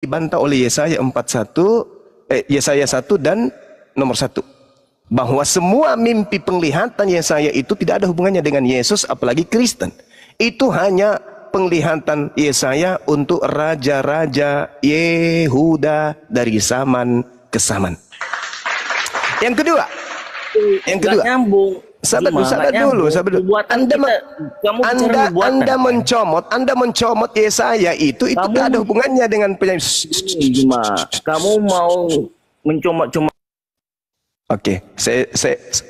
dibantah oleh Yesaya 41, Yesaya 1 dan nomor 1. Bahwa semua mimpi penglihatan Yesaya itu tidak ada hubungannya dengan Yesus, apalagi Kristen. Itu hanya penglihatan Yesaya untuk raja-raja Yehuda dari zaman ke zaman. Yang kedua, sabar dulu. Anda mencomot Yesaya itu tidak ada hubungannya dengan penyanyi. Kamu mau mencomot-comot. Oke,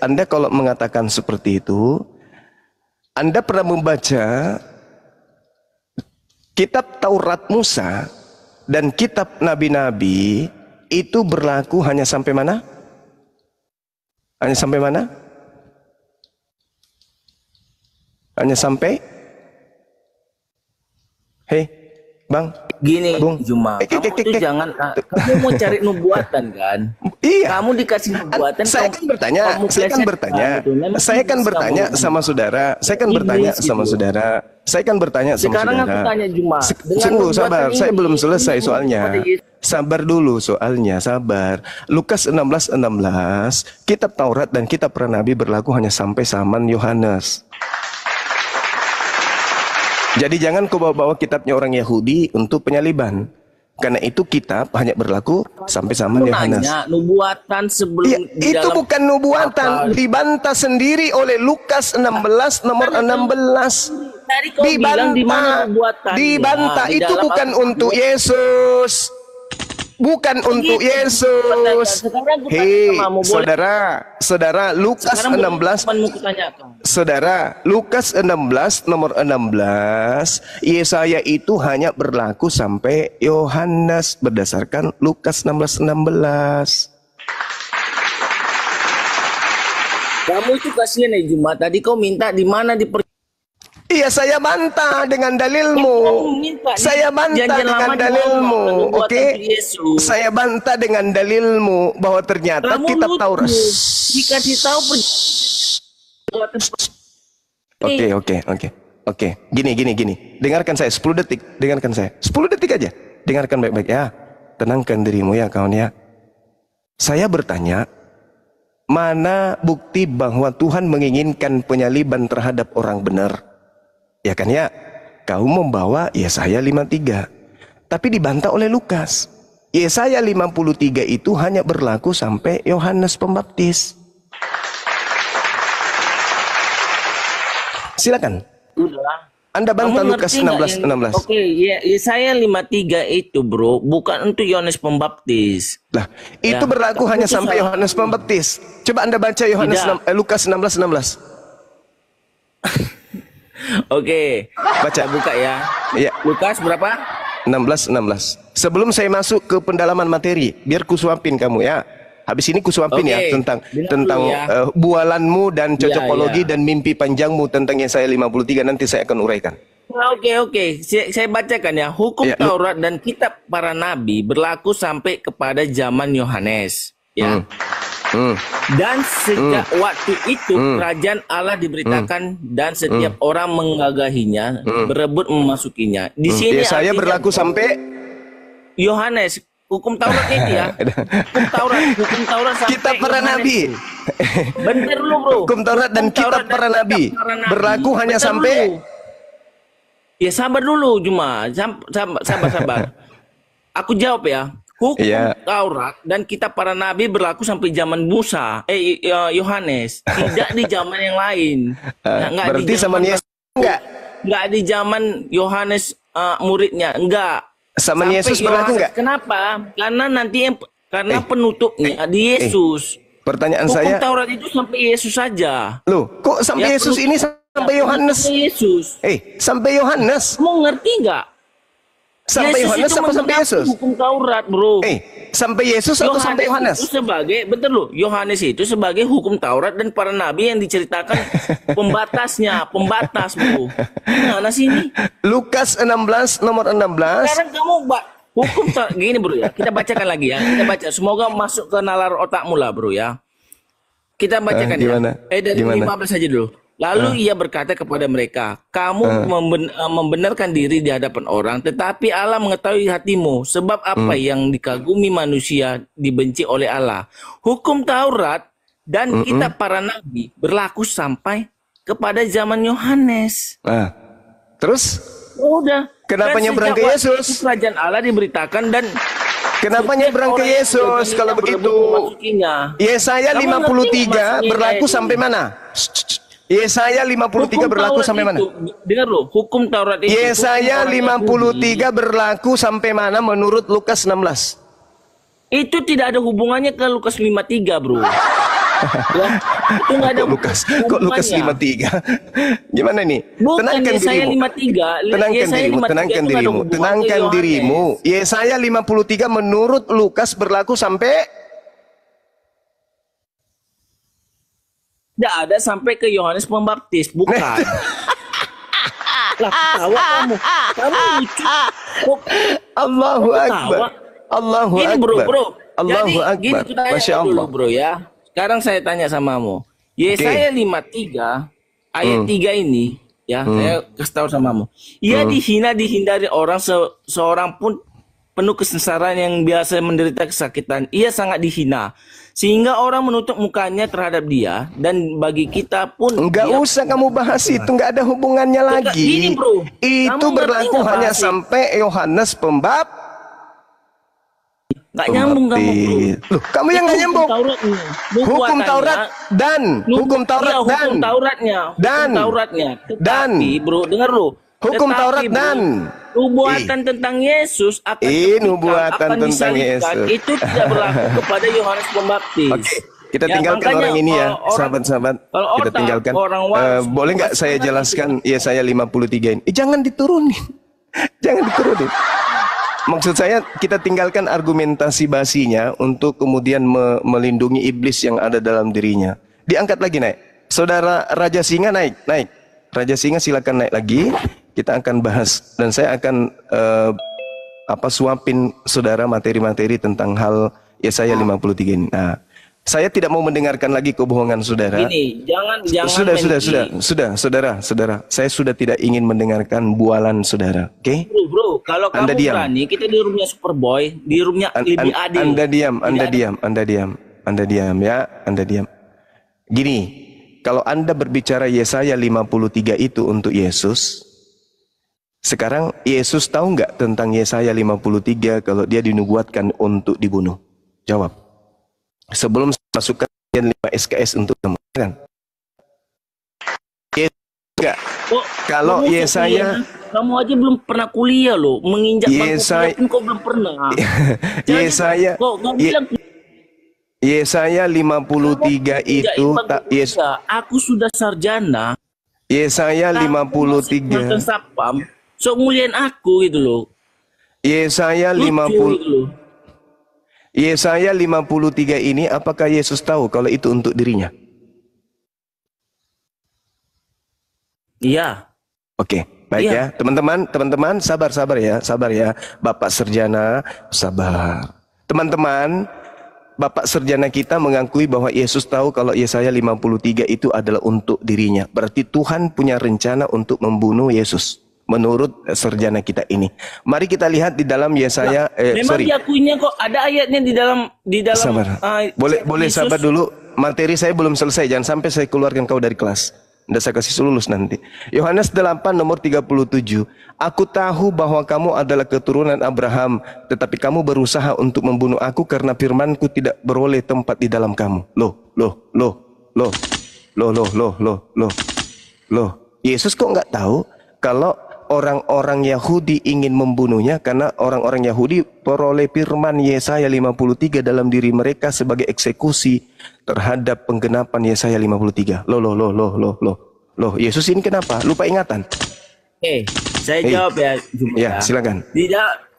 Anda kalau mengatakan seperti itu, Anda pernah membaca kitab Taurat Musa dan kitab Nabi-Nabi itu berlaku hanya sampai mana? Hanya sampai mana? Hanya sampai? Hei, Bang. Gini, Bung. Juma. Kamu tuh jangan. Kamu mau cari nubuatan kan? Iya. Kamu dikasih nubuatan. Saya kan bertanya sama saudara. Saya kan bertanya sama saudara. Sekarang aku tanya Juma. Sungguh sabar. Saya belum selesai soalnya. Sabar dulu soalnya, sabar. Lukas 16:16, kitab Taurat dan kitab para nabi berlaku hanya sampai zaman Yohanes. Jadi jangan kau bawa-bawa kitabnya orang Yahudi untuk penyaliban. Karena itu kitab hanya berlaku sampai zaman Yohanes. Nubuatan sebelum itu bukan nubuatan, dibantah sendiri oleh Lukas 16 nomor 16. Dibantah itu bukan untuk Yesus. Bukan untuk Yesus. Hei, saudara, Lukas 16. Saudara, Lukas 16 nomor 16, Yesaya itu hanya berlaku sampai Yohanes berdasarkan Lukas 16:16. Kamu itu kasihan ya Juma. Tadi kau minta di mana Iya, saya bantah dengan dalilmu. Saya bantah dengan dalilmu. Oke. Saya bantah dengan dalilmu bahwa ternyata kitab Taurat. Dikasih tahu. Oke. Gini. Dengarkan saya 10 detik. 10 detik aja. Dengarkan baik-baik ya. Tenangkan dirimu ya kawan ya. Saya bertanya, mana bukti bahwa Tuhan menginginkan penyaliban terhadap orang benar? Ya kan ya, kau membawa Yesaya 53, tapi dibantah oleh Lukas. Yesaya 53 itu hanya berlaku sampai Yohanes Pembaptis. Silakan. Anda bantah Lukas 16:16. Oke, Yesaya 53 itu bro, bukan untuk Yohanes Pembaptis. Lah, itu berlaku hanya sampai Yohanes Pembaptis. Coba Anda baca Lukas 16:16. Oke, baca buka ya. Iya. Lukas berapa? 16:16. Sebelum saya masuk ke pendalaman materi, biar kusuapin kamu ya. Habis ini kusuapin ya tentang bualanmu dan cocokologi dan mimpi panjangmu tentang Yesaya 53, nanti saya akan uraikan. Oke. Saya bacakan ya. Hukum Taurat dan kitab para nabi berlaku sampai kepada zaman Yohanes. Ya. Dan sejak waktu itu kerajaan Allah diberitakan dan setiap orang menggagahinya, berebut memasukinya. Di sini saya berlaku sampai Yohanes. Hukum Taurat ini ya. Hukum Taurat sampai kitab para nabi. Bentar dulu, bro. Hukum Taurat dan kitab para nabi berlaku hanya sampai. Ya sabar dulu Juma. Sabar. Aku jawab ya. Hukum Taurat dan kitab para nabi berlaku sampai zaman Musa, Yohanes, tidak di zaman yang lain. Berarti zaman Yesus enggak di zaman Yohanes muridnya, enggak. Zaman Yesus berlaku enggak? Kenapa? Karena penutupnya di Yesus. Pertanyaan hukum saya. Hukum Taurat itu sampai Yesus saja. Loh, kok sampai Yesus ini sampai Yohanes? Sampai Yohanes. Kamu ngerti enggak? Sampai Yohanes apa sampai Yesus? Hukum Taurat, bro. Sampai Yesus atau sampai Yohanes? Yohanes itu sebagai hukum Taurat dan para nabi yang diceritakan pembatas, bro. Mana sih ini? Lukas 16 nomor 16. Sekarang kamu hukum gini, bro ya. Kita bacakan lagi ya. Kita baca. Semoga masuk ke nalar otakmu lah, bro ya. Kita bacakan gimana? ya. Dari 15 aja dulu. Lalu ia berkata kepada mereka, kamu membenarkan diri di hadapan orang, tetapi Allah mengetahui hatimu. Sebab apa yang dikagumi manusia dibenci oleh Allah. Hukum Taurat dan kitab para nabi berlaku sampai kepada zaman Yohanes. Terus? Udah. Kenapa nyebrang ke Yesus? Kerajaan Allah diberitakan dan kenapa nyebrang ke Yesus kalau begitu? Yesaya 53 berlaku sampai mana? Yesaya 53 berlaku sampai mana? Dengar loh, hukum Taurat itu. Yesaya 53 berlaku sampai mana menurut Lukas 16? Itu tidak ada hubungannya ke Lukas 53, bro. Ya, itu nggak ada kok Lukas 53? Gimana nih? Tenangkan dirimu. Tenangkan dirimu. Yesaya 53 menurut Lukas berlaku sampai tidak ada sampai ke Yohanes Pembaptis, bukan. Lah, tawa kamu. Kamu lucu. Allahu Akbar. Allahu Akbar. Ini bro. Allahu Akbar. Masya Allah. Bro ya. Sekarang saya tanya samamu. Yesaya 53 ayat 3 ini ya, saya kasih tahu samamu. Ia dihindari orang seorang pun penuh kesengsaraan yang biasa menderita kesakitan. Ia sangat dihina. Sehingga orang menutup mukanya terhadap dia, dan bagi kita pun enggak usah kamu bahas itu, enggak ada hubungannya lagi. Ini, bro. Itu berlaku hanya sampai Yohanes Pembaptis. Enggak nyambung kamu, bro. Loh, kamu yang enggak nyambung. Hukum Taurat dan hukum Tauratnya. Tetapi, bro, dengar lo. Hukum Taurat dan nubuatan tentang Yesus akan tentang Yesus itu tidak berlaku kepada Yohanes Pembaptis. Oke, kita tinggalkan orang ini ya, sahabat-sahabat. Kita tinggalkan. Boleh nggak saya jelaskan Yesaya 53 ini? Jangan diturunin. Jangan diturunin. Maksud saya kita tinggalkan argumentasi basinya untuk kemudian melindungi iblis yang ada dalam dirinya. Diangkat lagi naik. Saudara Raja Singa naik. Raja Singa silakan naik lagi. Kita akan bahas dan saya akan suapin saudara materi-materi tentang hal Yesaya 53 ini. Nah, saya tidak mau mendengarkan lagi kebohongan saudara. Gini, jangan sudah, saudara. Saya sudah tidak ingin mendengarkan bualan saudara. Oke? Bro, kalau Anda kamu diam. berani, kita di roomnya Superboy, di roomnya lebih adil. Anda diam. Gini, kalau Anda berbicara Yesaya 53 itu untuk Yesus, sekarang Yesus tahu nggak tentang Yesaya 53 kalau dia dinubuatkan untuk dibunuh? Jawab. Sebelum masukkan 5 SKS untuk teman. Yesus nggak. Kalau Yesaya, kamu aja belum pernah kuliah loh, menginjak bangku kuliah pun kau belum pernah. Yesaya, Yesaya 53 itu tak Yesus. Aku sudah sarjana. Yesaya 53. Mantan sapam. So nguliain aku gitu loh. Yesaya 53 ini apakah Yesus tahu kalau itu untuk dirinya? Iya. Oke, baik ya. Teman-teman sabar ya. Bapak Sarjana, sabar. Teman-teman, Bapak Sarjana kita mengakui bahwa Yesus tahu kalau Yesaya 53 itu adalah untuk dirinya. Berarti Tuhan punya rencana untuk membunuh Yesus. Menurut sarjana kita ini, mari kita lihat di dalam Yesaya. Memang diakuinya kok ada ayatnya di dalam. Sabar. Boleh sabar dulu. Materi saya belum selesai. Jangan sampai saya keluarkan kau dari kelas. Nggak saya kasih lulus nanti. Yohanes 8 nomor 37. Aku tahu bahwa kamu adalah keturunan Abraham, tetapi kamu berusaha untuk membunuh aku karena firmanku tidak beroleh tempat di dalam kamu. Loh. Yesus kok nggak tahu kalau orang-orang Yahudi ingin membunuhnya karena orang-orang Yahudi peroleh firman Yesaya 53 dalam diri mereka sebagai eksekusi terhadap penggenapan Yesaya 53. Loh, Yesus ini kenapa? Lupa ingatan. Saya jawab ya. Ya, silakan. Tidak,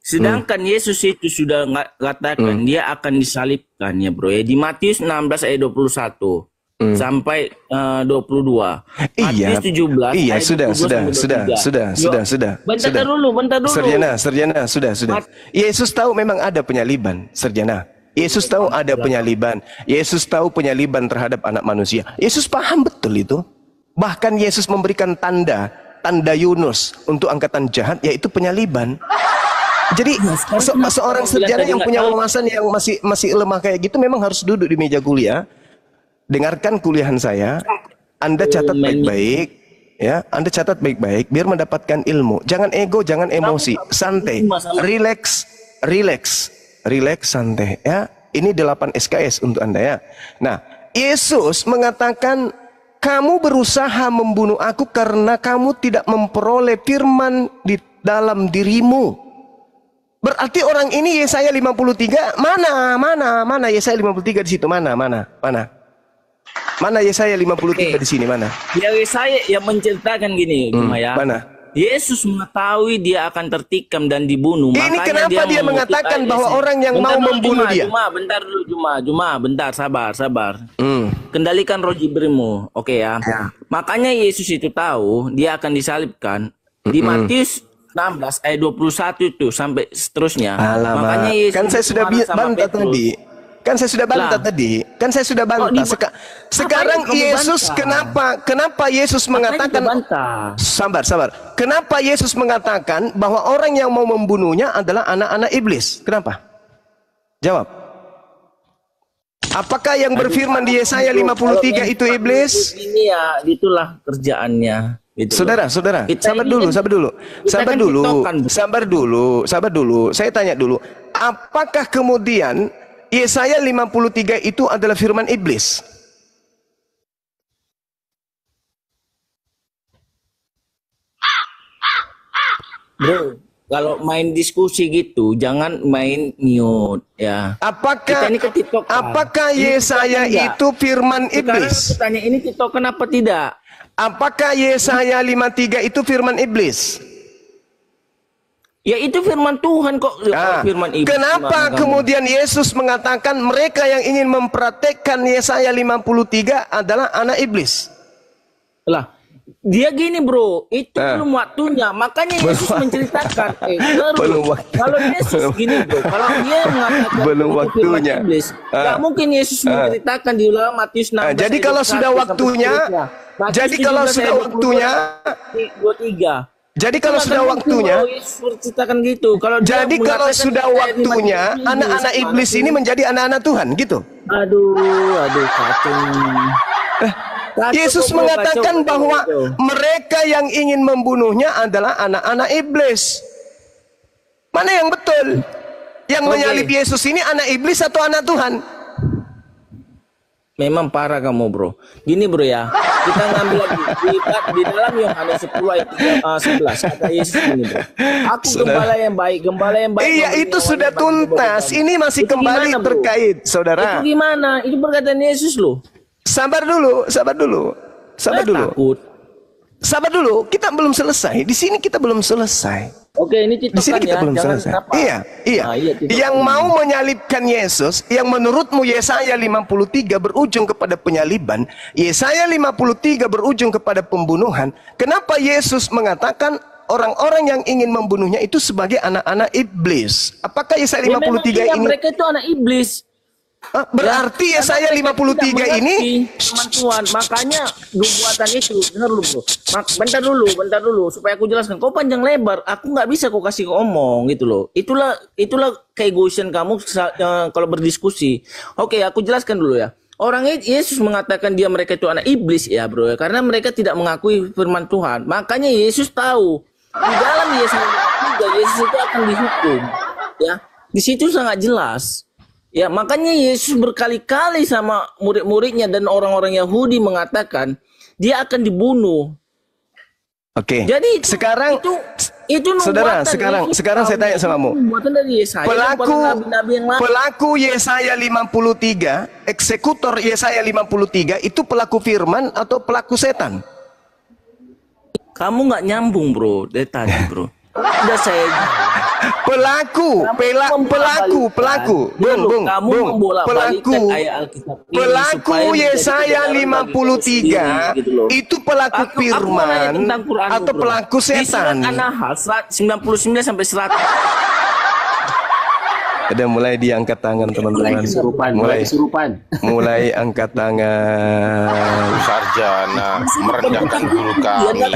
Sedangkan Yesus itu sudah katakan dia akan disalibkan ya bro ya. Di Matius 16 ayat 21. Sampai 22. Iya. 17. Iya, sudah. Bentar dulu. Sarjana, sudah. Yesus tahu memang ada penyaliban, sarjana. Yesus tahu ada penyaliban. Yesus tahu penyaliban terhadap anak manusia. Yesus paham betul itu. Bahkan Yesus memberikan tanda Yunus untuk angkatan jahat, yaitu penyaliban. Jadi seorang sarjana yang punya wawasan yang masih lemah kayak gitu memang harus duduk di meja kuliah, dengarkan kuliahan saya, Anda catat baik-baik, ya, Anda catat baik-baik biar mendapatkan ilmu. Jangan ego, jangan emosi, santai, relax, santai, ya. Ini 8 SKS untuk Anda, ya. Nah, Yesus mengatakan, kamu berusaha membunuh aku karena kamu tidak memperoleh firman di dalam dirimu. Berarti orang ini Yesaya 53, mana Yesaya 53 di situ, mana Yesaya 53 di sini, mana? Ya, Yesaya yang menceritakan gini, cuma ya. Mana? Yesus mengetahui dia akan tertikam dan dibunuh. Ini kenapa dia mengatakan bahwa orang yang mau membunuh dia? Bentar, sabar. Kendalikan roh jibrimu, oke ya. Makanya Yesus itu tahu dia akan disalibkan. Di Matius 16 ayat 21 itu sampai seterusnya. Makanya Yesus kan saya sudah bantah tadi. Kan saya sudah bantah. Sekarang Yesus kenapa Yesus mengatakan, sabar. Kenapa Yesus mengatakan bahwa orang yang mau membunuhnya adalah anak-anak iblis? Kenapa? Jawab. Apakah yang berfirman di Yesaya 53 itu iblis? Ini ya, itulah kerjaannya. Gitu. Saudara, sabar dulu. Saya tanya dulu, apakah kemudian Yesaya 53 itu adalah firman iblis? Bro, kalau main diskusi gitu, jangan main mute ya. Apakah Yesaya itu firman iblis? Sekarang tanya ini TikTok kenapa tidak? Apakah Yesaya 53 itu firman iblis? Ya itu firman Tuhan kok. Firman iblis. Kenapa kemudian Yesus mengatakan mereka yang ingin mempraktekkan Yesaya 53 adalah anak iblis? Lah, dia gini bro, itu belum waktunya. Makanya Yesus menceritakan. Kalau Yesus gini bro, kalau dia mengatakan belum waktunya. Iblis, gak mungkin Yesus menceritakan di ulang Matius 16. Jadi kalau sudah waktunya, jadi kalau sudah waktunya, 23. Jadi kalau sudah waktunya, gitu. Jadi kalau sudah waktunya, anak-anak iblis ini menjadi anak-anak Tuhan, gitu. Aduh, kacau. Yesus mengatakan bahwa mereka yang ingin membunuhnya adalah anak-anak iblis. Mana yang betul? Yang menyalib Yesus ini anak iblis atau anak Tuhan? Memang parah kamu bro. Gini bro ya, kita ngambil lagi di dalam Yohanes 10 ayat 11 kata Yesus ini bro. Aku gembala yang baik. Iya itu sudah tuntas. Ini masih itu kembali gimana, terkait saudara. Itu gimana? Itu perkataan Yesus loh. Sabar dulu. Sabar dulu. Kita belum selesai. Di sini kita belum selesai. Oke, ini di sini kita belum selesai. Iya. Yang mau menyalibkan Yesus, yang menurutmu Yesaya 53 berujung kepada penyaliban, Yesaya 53 berujung kepada pembunuhan. Kenapa Yesus mengatakan orang-orang yang ingin membunuhnya itu sebagai anak-anak iblis? Apakah Yesaya 53 ini? Mereka itu anak iblis. Berarti Yesaya 53 ini Tuhan, makanya nubuatan itu benar lu bro. Bentar dulu supaya aku jelaskan. Kau panjang lebar, aku nggak bisa kau kasih ngomong gitu loh. Itulah keegoisan kamu kalau berdiskusi. Oke, aku jelaskan dulu ya. Orang Yesus mengatakan mereka itu anak iblis ya bro, karena mereka tidak mengakui firman Tuhan. Makanya Yesus tahu di dalam Yesus itu akan dihukum. Ya, di situ sangat jelas. Ya, makanya Yesus berkali-kali sama murid-muridnya dan orang-orang Yahudi mengatakan dia akan dibunuh. Oke. Jadi sekarang saudara, sekarang saya tanya sama kamu. Pelaku Yesaya 53, eksekutor Yesaya 53 itu pelaku firman atau pelaku setan? Kamu nggak nyambung, bro, dari tadi, bro. Udah saya pelaku Yesaya 53 itu pelaku firman atau pelaku setan? Di surat An-Nahl 99 sampai 100. Ada mulai diangkat tangan teman-teman. Mulai angkat tangan. Sarjana merendahkan guru kami.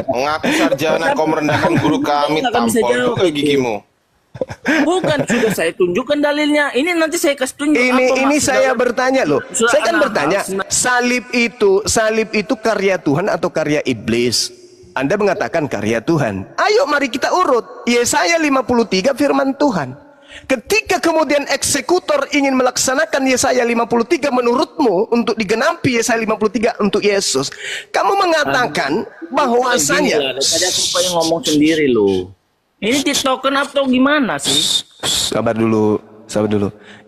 Mengaku sarjana kau merendahkan guru kami, tampol ke gigimu. Bukan, sudah saya tunjukkan dalilnya. Ini nanti saya kasih tunjuk. Ini saya bertanya loh. Saya kan bertanya, salib itu karya Tuhan atau karya iblis? Anda mengatakan karya Tuhan. Ayo mari kita urut. Yesaya 53 firman Tuhan. Ketika kemudian eksekutor ingin melaksanakan Yesaya 53 menurutmu untuk digenapi Yesaya 53 untuk Yesus, kamu mengatakan bahwasanya tadi aku pengen ngomong sendiri loh. Ini TikTokan atau gimana sih? Sabar dulu.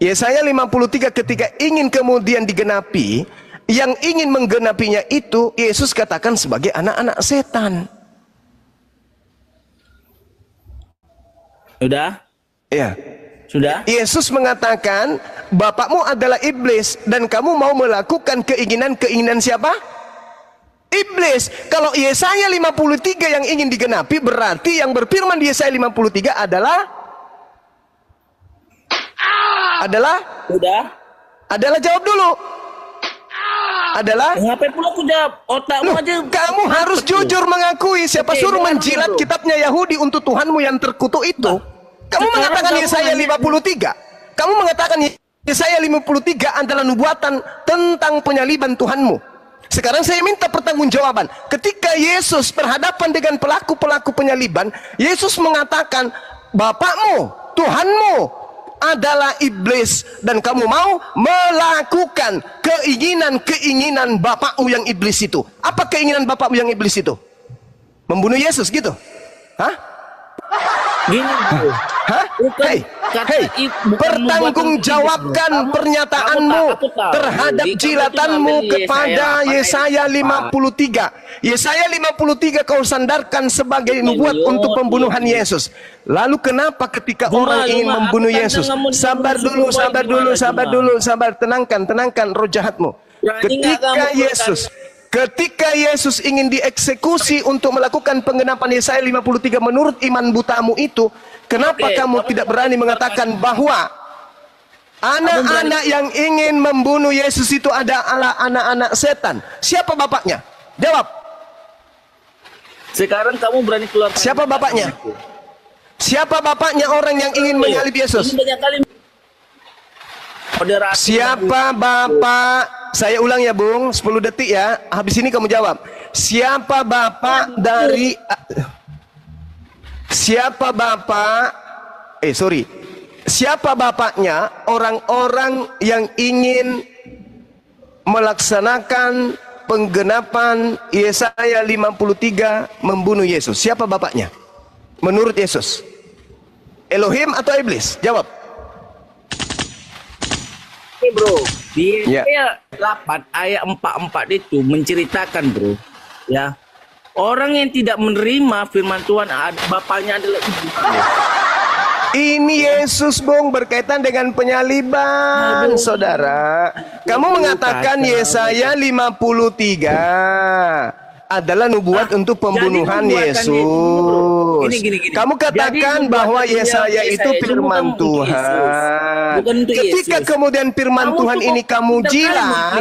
Yesaya 53 ketika ingin kemudian digenapi, yang ingin menggenapinya itu Yesus katakan sebagai anak-anak setan. Sudah? Ya. Sudah? Yesus mengatakan, bapakmu adalah iblis dan kamu mau melakukan keinginan siapa? Iblis. Kalau Yesaya 53 yang ingin digenapi, berarti yang berfirman di Yesaya 53 adalah Sudah? Adalah jawab dulu. Adalah Ngapain pula aku jawab? Otakmu aja. Kamu harus jujur mengakui. Siapa suruh menjilat kitabnya Yahudi untuk Tuhanmu yang terkutuk itu? Kamu mengatakan Yesaya 53. Kamu mengatakan Yesaya 53 adalah nubuatan tentang penyaliban Tuhanmu. Sekarang saya minta pertanggungjawaban. Ketika Yesus berhadapan dengan pelaku-pelaku penyaliban, Yesus mengatakan, bapakmu, Tuhanmu adalah iblis dan kamu mau melakukan keinginan bapakmu yang iblis itu. Apa keinginan bapakmu yang iblis itu? Membunuh Yesus gitu? Hah? Gini, bro. Hah? Hei, pertanggungjawabkan pernyataanmu terhadap jilatanmu kepada Yesaya 53. Yesaya 53 kau sandarkan sebagai nubuat untuk pembunuhan Yesus. Lalu kenapa ketika orang ingin membunuh Yesus? Sabar dulu. Tenangkan roh jahatmu. Ketika Yesus ingin dieksekusi untuk melakukan penggenapan Yesaya 53 menurut iman butamu itu, kenapa kamu tidak berani mengatakan bahwa anak-anak yang ingin membunuh Yesus itu adalah anak-anak setan? Siapa bapaknya? Jawab. Siapa bapaknya? Siapa bapaknya orang yang ingin menyalib Yesus? Siapa bapak? Saya ulang ya Bung, 10 detik ya. Habis ini kamu jawab. Siapa bapak dari Siapa bapaknya orang-orang yang ingin melaksanakan penggenapan Yesaya 53 membunuh Yesus? Siapa bapaknya? Menurut Yesus. Elohim atau iblis? Jawab. Bro, di Yesaya 8 ayat 44 itu menceritakan, bro, ya, orang yang tidak menerima firman Tuhan bapaknya adalah ibu. Ini Yesus, Bung, berkaitan dengan penyaliban, saudara. Kamu mengatakan Yesaya 53 adalah nubuat untuk pembunuhan Yesus. Kamu katakan bahwa Yesaya itu firman Tuhan. Ketika kemudian firman Tuhan ini kamu jilat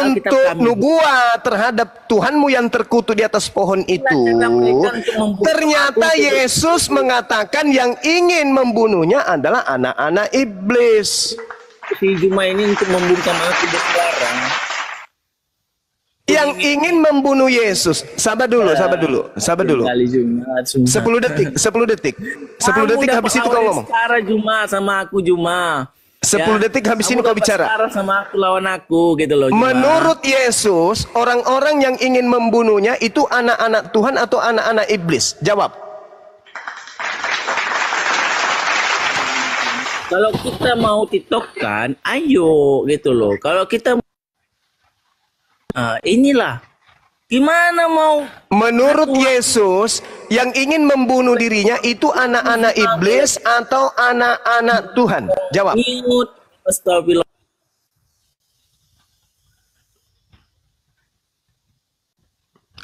untuk nubuat terhadap Tuhanmu yang terkutuk di atas pohon itu, ternyata Yesus mengatakan yang ingin membunuhnya adalah anak-anak iblis. Si Juma ini untuk membungkam aku berlarang. Yang ingin membunuh Yesus. Sabar dulu. 10 detik. 10 detik habis itu kau ngomong. Juma sama aku Juma. 10 detik habis ini kau bicara. Sama aku lawan aku gitu loh. Juma. Menurut Yesus, orang-orang yang ingin membunuhnya itu anak-anak Tuhan atau anak-anak iblis? Jawab. Kalau kita mau tiktokan, ayo gitu loh. Kalau kita inilah gimana mau. Menurut Yesus, yang ingin membunuh dirinya itu anak-anak iblis atau anak-anak Tuhan? Jawab. Astagfirullah.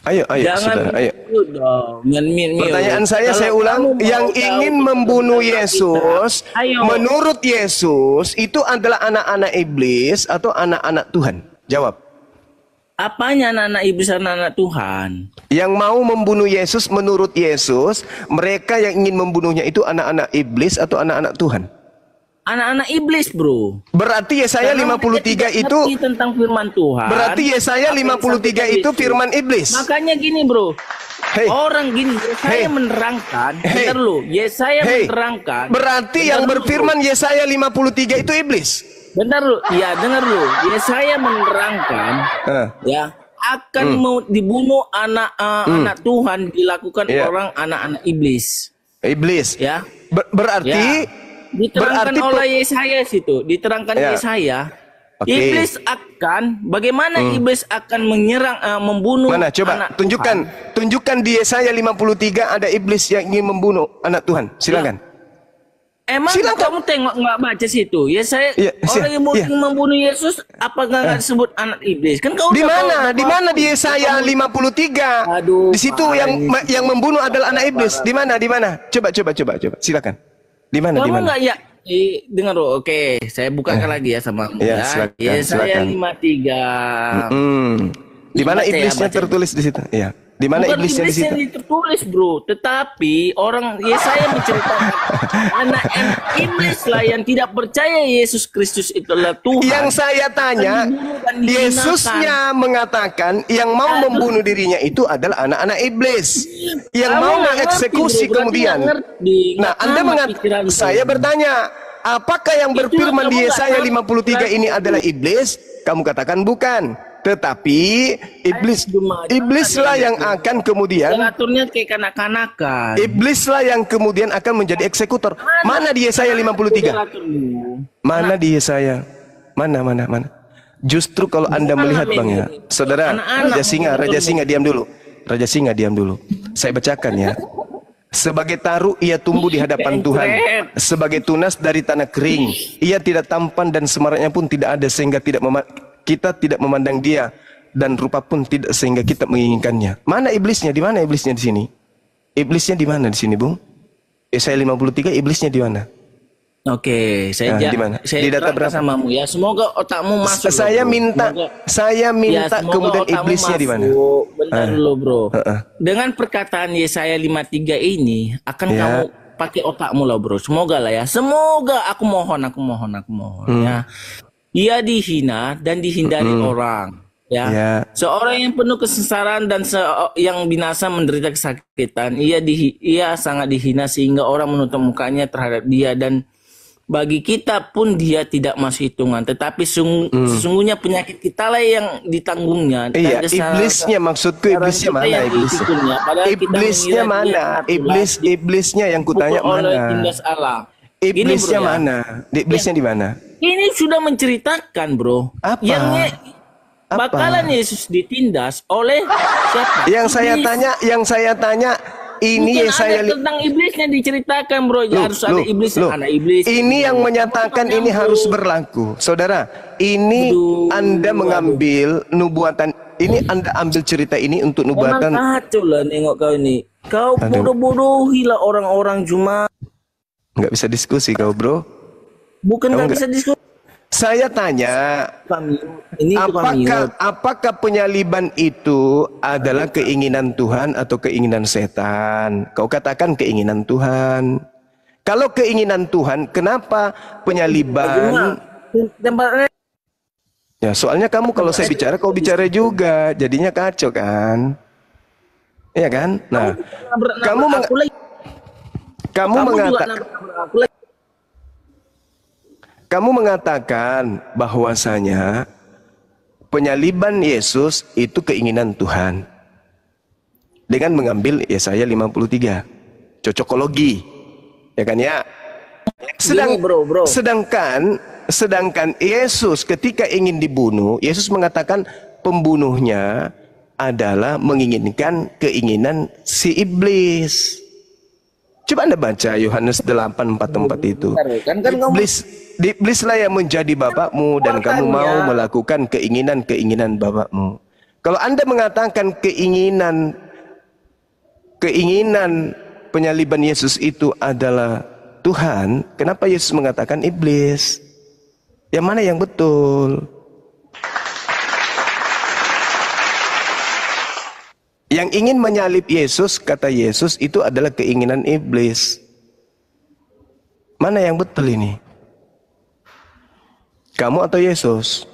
Ayo, Jangan saudara, ayo. dong. Pertanyaan saya ulang, yang ingin membunuh Yesus, menurut Yesus itu adalah anak-anak iblis atau anak-anak Tuhan? Jawab. Apanya anak-anak iblis, anak-anak Tuhan? Yang mau membunuh Yesus menurut Yesus, mereka yang ingin membunuhnya itu anak-anak iblis atau anak-anak Tuhan? Anak-anak iblis, bro. Berarti Yesaya 53 itu tentang firman Tuhan. Berarti Yesaya 53 itu firman iblis. Makanya gini, bro. Orang gini, Yesaya menerangkan, dengar lu, Yesaya menerangkan. Berarti yang berfirman Yesaya 53 itu iblis. Bentar lu, ya dengar lu. Yesaya menerangkan, ya akan mau dibunuh anak Tuhan dilakukan orang anak-anak iblis. Iblis. Ya. Berarti diterangkan oleh Yesaya situ, diterangkan Yesaya. Iblis akan, bagaimana iblis akan menyerang, membunuh. Mana coba tunjukkan di Yesaya 53 ada iblis yang ingin membunuh anak Tuhan. Silakan. Emang kamu tengok nggak baca situ? Yesaya orang yang membunuh Yesus apakah nggak disebut anak iblis? Kan kau di mana di Yesaya 53? Aduh, di situ yang membunuh adalah anak iblis. Di mana? Coba. Silakan. Di mana? Kamu nggak ya? Dengar loh, oke, saya bukakan lagi ya sama kamu ya. Yesaya 53. Di mana iblisnya tertulis di situ? Iya. Di mana iblisnya di situ? Bukan tertulis, bro. Tetapi orang Yesaya menceritakan anak iblis lah yang tidak percaya Yesus Kristus itu adalah Tuhan. Yang saya tanya, Yesusnya mengatakan yang mau membunuh dirinya itu adalah anak-anak iblis. Yang mau mengeksekusi kemudian. Nah, Anda mengatakan, saya bertanya, apakah yang berfirman di Yesaya 53 ini adalah iblis? Kamu katakan bukan. Tetapi iblislah yang akan kemudian aturnya kayak kanak-kanakan. Iblislah yang kemudian akan menjadi eksekutor. Mana di Yesaya 53? Mana di Yesaya? Mana? Justru kalau Anda melihat Bang ya, Saudara, Raja Singa diam dulu. Raja Singa diam dulu. Saya bacakan ya. Sebagai taru ia tumbuh di hadapan Tuhan, sebagai tunas dari tanah kering. Ia tidak tampan dan semaraknya pun tidak ada sehingga kita tidak memandang dia, dan rupa pun tidak sehingga kita menginginkannya. Mana iblisnya? Di mana iblisnya di sini? Iblisnya di mana di sini, Bung? Yesaya 53 iblisnya di mana? Oke, saya di data berapa samamu ya. Semoga otakmu masuk. Saya minta kemudian iblisnya di mana? Bentar dulu, bro. Dengan perkataan Yesaya 53 ini akan kamu pakai otakmu lah, bro. Semoga lah ya. Semoga, aku mohon ya. Ia dihina dan dihindari orang, ya. Seorang yang penuh kesesaran dan yang binasa menderita kesakitan. Ia sangat dihina sehingga orang menutup mukanya terhadap dia, dan bagi kita pun dia tidak masuk hitungan. Tetapi sesungguhnya penyakit kita lah yang ditanggungnya. Iya, iblisnya maksudku iblisnya mana iblisnya? Iblisnya mana? Iblisnya yang kutanya mana? Iblisnya mana? Iblisnya di mana? Ini sudah menceritakan, bro. Apa? Bakalan Yesus ditindas oleh siapa? Yang saya tanya ini Yesaya tentang iblisnya diceritakan, bro. Harus ada iblis, anak iblis. Ini yang menyatakan ini harus berlaku. Saudara, ini Anda mengambil nubuatan. Ini Anda ambil cerita ini untuk nubuatan. Kacau lah nengok kau ini. Kau bodoh-bodohilah orang-orang cuma. Nggak bisa diskusi kau, bro. Bukan nggak bisa diskusi. Saya tanya, apakah penyaliban itu adalah keinginan Tuhan atau keinginan setan? Kau katakan keinginan Tuhan. Kalau keinginan Tuhan, kenapa penyaliban? Ya, soalnya kamu kalau saya bicara, kau bicara juga, jadinya kacau kan? Iya kan? Nah, kamu mengatakan bahwasanya penyaliban Yesus itu keinginan Tuhan dengan mengambil Yesaya 53. Cocokologi. Ya kan ya? Sedangkan Yesus ketika ingin dibunuh, Yesus mengatakan pembunuhnya adalah menginginkan keinginan si iblis. Coba Anda baca Yohanes 8:44 itu. Iblislah yang menjadi bapakmu dan kamu mau melakukan keinginan-keinginan bapakmu. Kalau Anda mengatakan keinginan penyaliban Yesus itu adalah Tuhan, kenapa Yesus mengatakan iblis? Yang mana yang betul? Yang ingin menyalib Yesus, kata Yesus, itu adalah keinginan iblis. Mana yang betul ini? Kamu atau Yesus?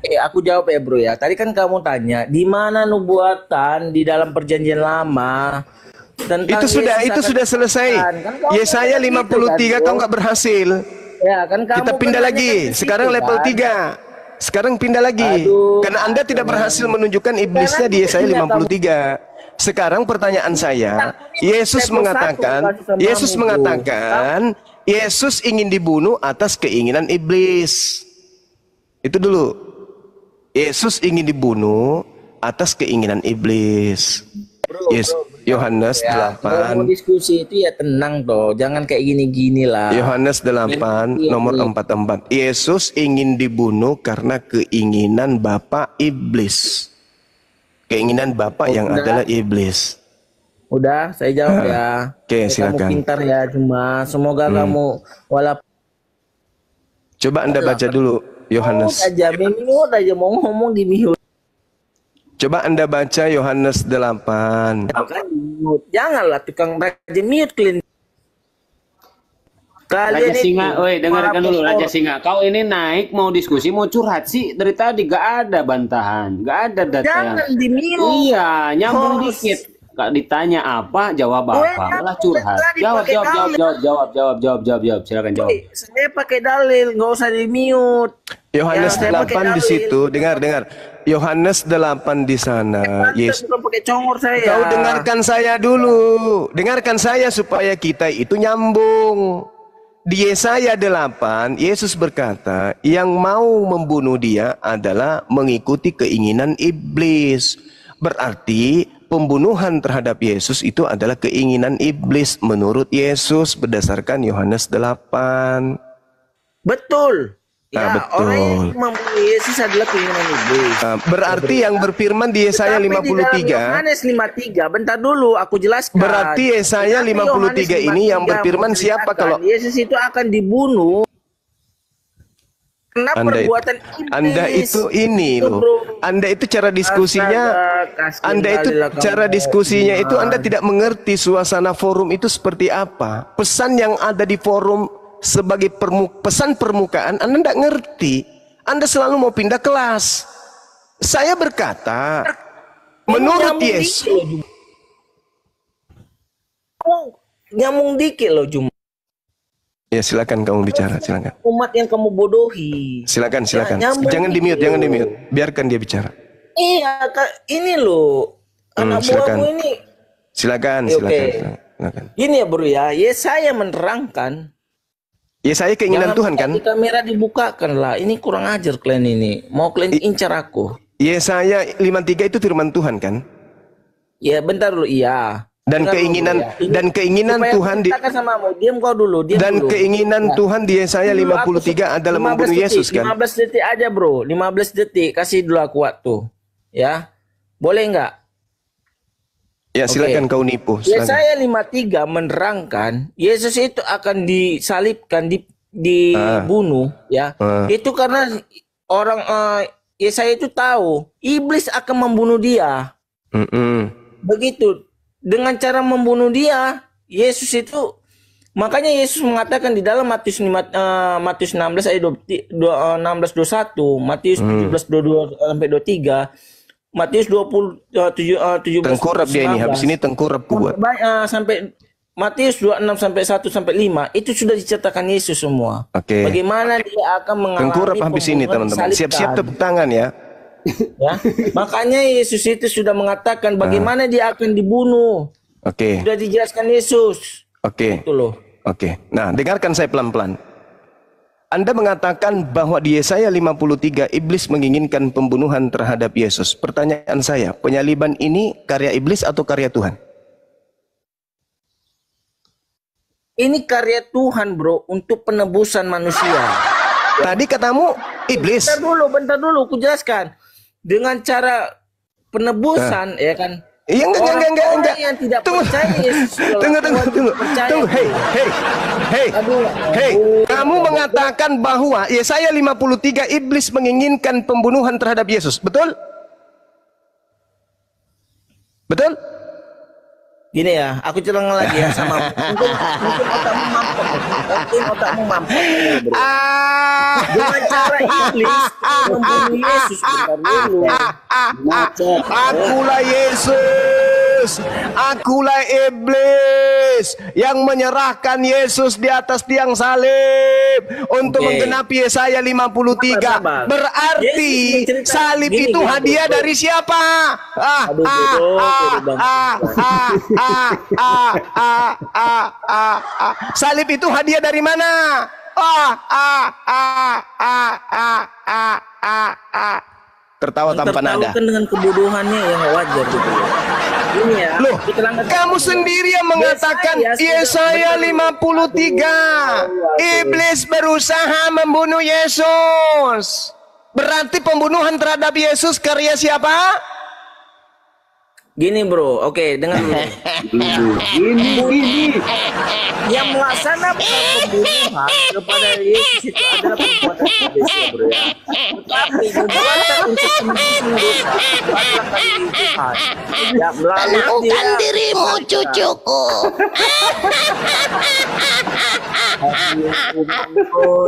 Aku jawab ya bro ya. Tadi kan kamu tanya, di mana nubuatan di dalam perjanjian lama tentang itu sudah selesai. Kan Yesaya 53 kan, kau nggak berhasil. Ya kan kamu Kita pindah lagi. Sekarang level 3. Sekarang pindah lagi. Karena Anda tidak berhasil menunjukkan iblisnya di Yesaya 53. Sekarang pertanyaan saya, Yesus mengatakan Yesus ingin dibunuh atas keinginan iblis. Itu dulu. Yesus ingin dibunuh atas keinginan iblis. Yohanes 8. Mau diskusi itu ya tenang toh, jangan kayak gini-gini lah. Yohanes 8 nomor 44. Yesus ingin dibunuh karena keinginan bapa iblis. Keinginan bapa yang adalah iblis. Udah, saya jawab ya. Oke, silakan. Kamu pintar ya, cuma semoga kamu walaupun coba Anda baca dulu Yohanes. Mute aja mau ngomong di mute. Coba Anda baca Yohanes 8. Janganlah tukang raja mute kalian. Raja Singa, oi dengarkan dulu Raja Singa. Kau ini naik mau diskusi, mau curhat sih dari tadi gak ada bantahan, gak ada data. Jangan di mute. Iya, nyambung dikit. Kak ditanya apa, jawab apa, malah curhat. Jawab. Silakan jawab. Saya pakai dalil, nggak usah di mute. Yohanes 8 di situ, dengar. Yohanes 8 di sana. Yesus. Pakai congor saya. Kau dengarkan saya dulu. Dengarkan saya supaya kita itu nyambung. Di Yesaya 8, Yesus berkata, yang mau membunuh dia adalah mengikuti keinginan iblis. Berarti pembunuhan terhadap Yesus itu adalah keinginan iblis menurut Yesus berdasarkan Yohanes 8. Betul. Ya, betul. Orang yang membunuh Yesus adalah keinginan iblis. Berarti yang berfirman di Yesaya 53. Yohanes 53, bentar dulu aku jelaskan. Berarti Yesaya 53 ini yang berfirman siapa kalau Yesus itu akan dibunuh karena perbuatan iblis. Anda itu ini loh. Anda itu cara diskusinya. Itu Anda tidak mengerti suasana forum itu seperti apa. Pesan yang ada di forum sebagai pesan permukaan Anda tidak ngerti. Anda selalu mau pindah kelas. Saya berkata, menurut Yesus. Nyambung dikit loh cuma. Ya silakan kamu bicara, silakan. Umat yang kamu bodohi. Silakan. Jangan di mute. Biarkan dia bicara. Iya, ini loh. Anak buahmu ini. Silakan. Gini ya bro ya, Yesaya menerangkan. Yesaya keinginan Tuhan kan? Kamera dibukakan lah. Ini kurang ajar kalian ini. Mau kalian incar aku. Yesaya 53 itu firman Tuhan kan? Ya bentar dulu, iya. Dan keinginan Tuhan Tuhan di Yesaya 53 adalah membunuh Yesus kan? 15 detik aja bro, 15 detik kasih dulu aku waktu. Ya. Boleh nggak? Ya silakan kau nipu. Yesaya 53 menerangkan Yesus itu akan disalibkan, dibunuh ya. Itu karena orang Yesaya itu tahu iblis akan membunuh dia. Begitu. Dengan cara membunuh dia, Yesus itu, makanya Yesus mengatakan di dalam Matius 16 ayat 16-21, Matius 17-22 sampai 23, Matius 17 tengkurap dia ini, habis ini tengkurap kuat. Sampai Matius 26 sampai 1 sampai 5 itu sudah diceritakan Yesus semua. Bagaimana dia akan mengalami tengkurap habis ini teman-teman. Siap-siap tepuk tangan ya. Ya, makanya Yesus itu sudah mengatakan bagaimana dia akan dibunuh. Sudah dijelaskan Yesus. Itu loh. Nah, dengarkan saya pelan-pelan. Anda mengatakan bahwa di Yesaya 53 iblis menginginkan pembunuhan terhadap Yesus. Pertanyaan saya, penyaliban ini karya iblis atau karya Tuhan? Ini karya Tuhan, bro, untuk penebusan manusia. Tadi katamu iblis. Bentar dulu, aku jelaskan. Dengan cara penebusan, ya kan? Iya enggak. Yang tidak Tunggu. percaya Yesus. Tunggu. Hei. Kamu mengatakan bahwa Yesaya 53 iblis menginginkan pembunuhan terhadap Yesus. Betul? Betul? Gini ya, aku cerang lagi ya sama mungkin otakmu mampet. Bro. Dengan cara iblis membunuh Yesus. Bentar dulu. Akulah iblis yang menyerahkan Yesus di atas tiang salib untuk menggenapi Yesaya 53. Berarti salib itu hadiah dari siapa? Salib itu hadiah dari mana? Tertawa tanpa nada. Kan dengan kebodohannya yang wajar gitu. Ini ya. Loh, kamu sendiri yang mengatakan Yesaya 53. Iblis berusaha membunuh Yesus. Berarti pembunuhan terhadap Yesus karya siapa? Gini bro, oke, dengar dulu. Gini. Yang melaksanakan pembunuhan kepada Yesus itu adalah perbuatan dosa, bro ya. Tetapi perbuatan untuk penebusan dosa itu adalah karya Tuhan. Ya, melalui Tenangkan dirimu, cucuku.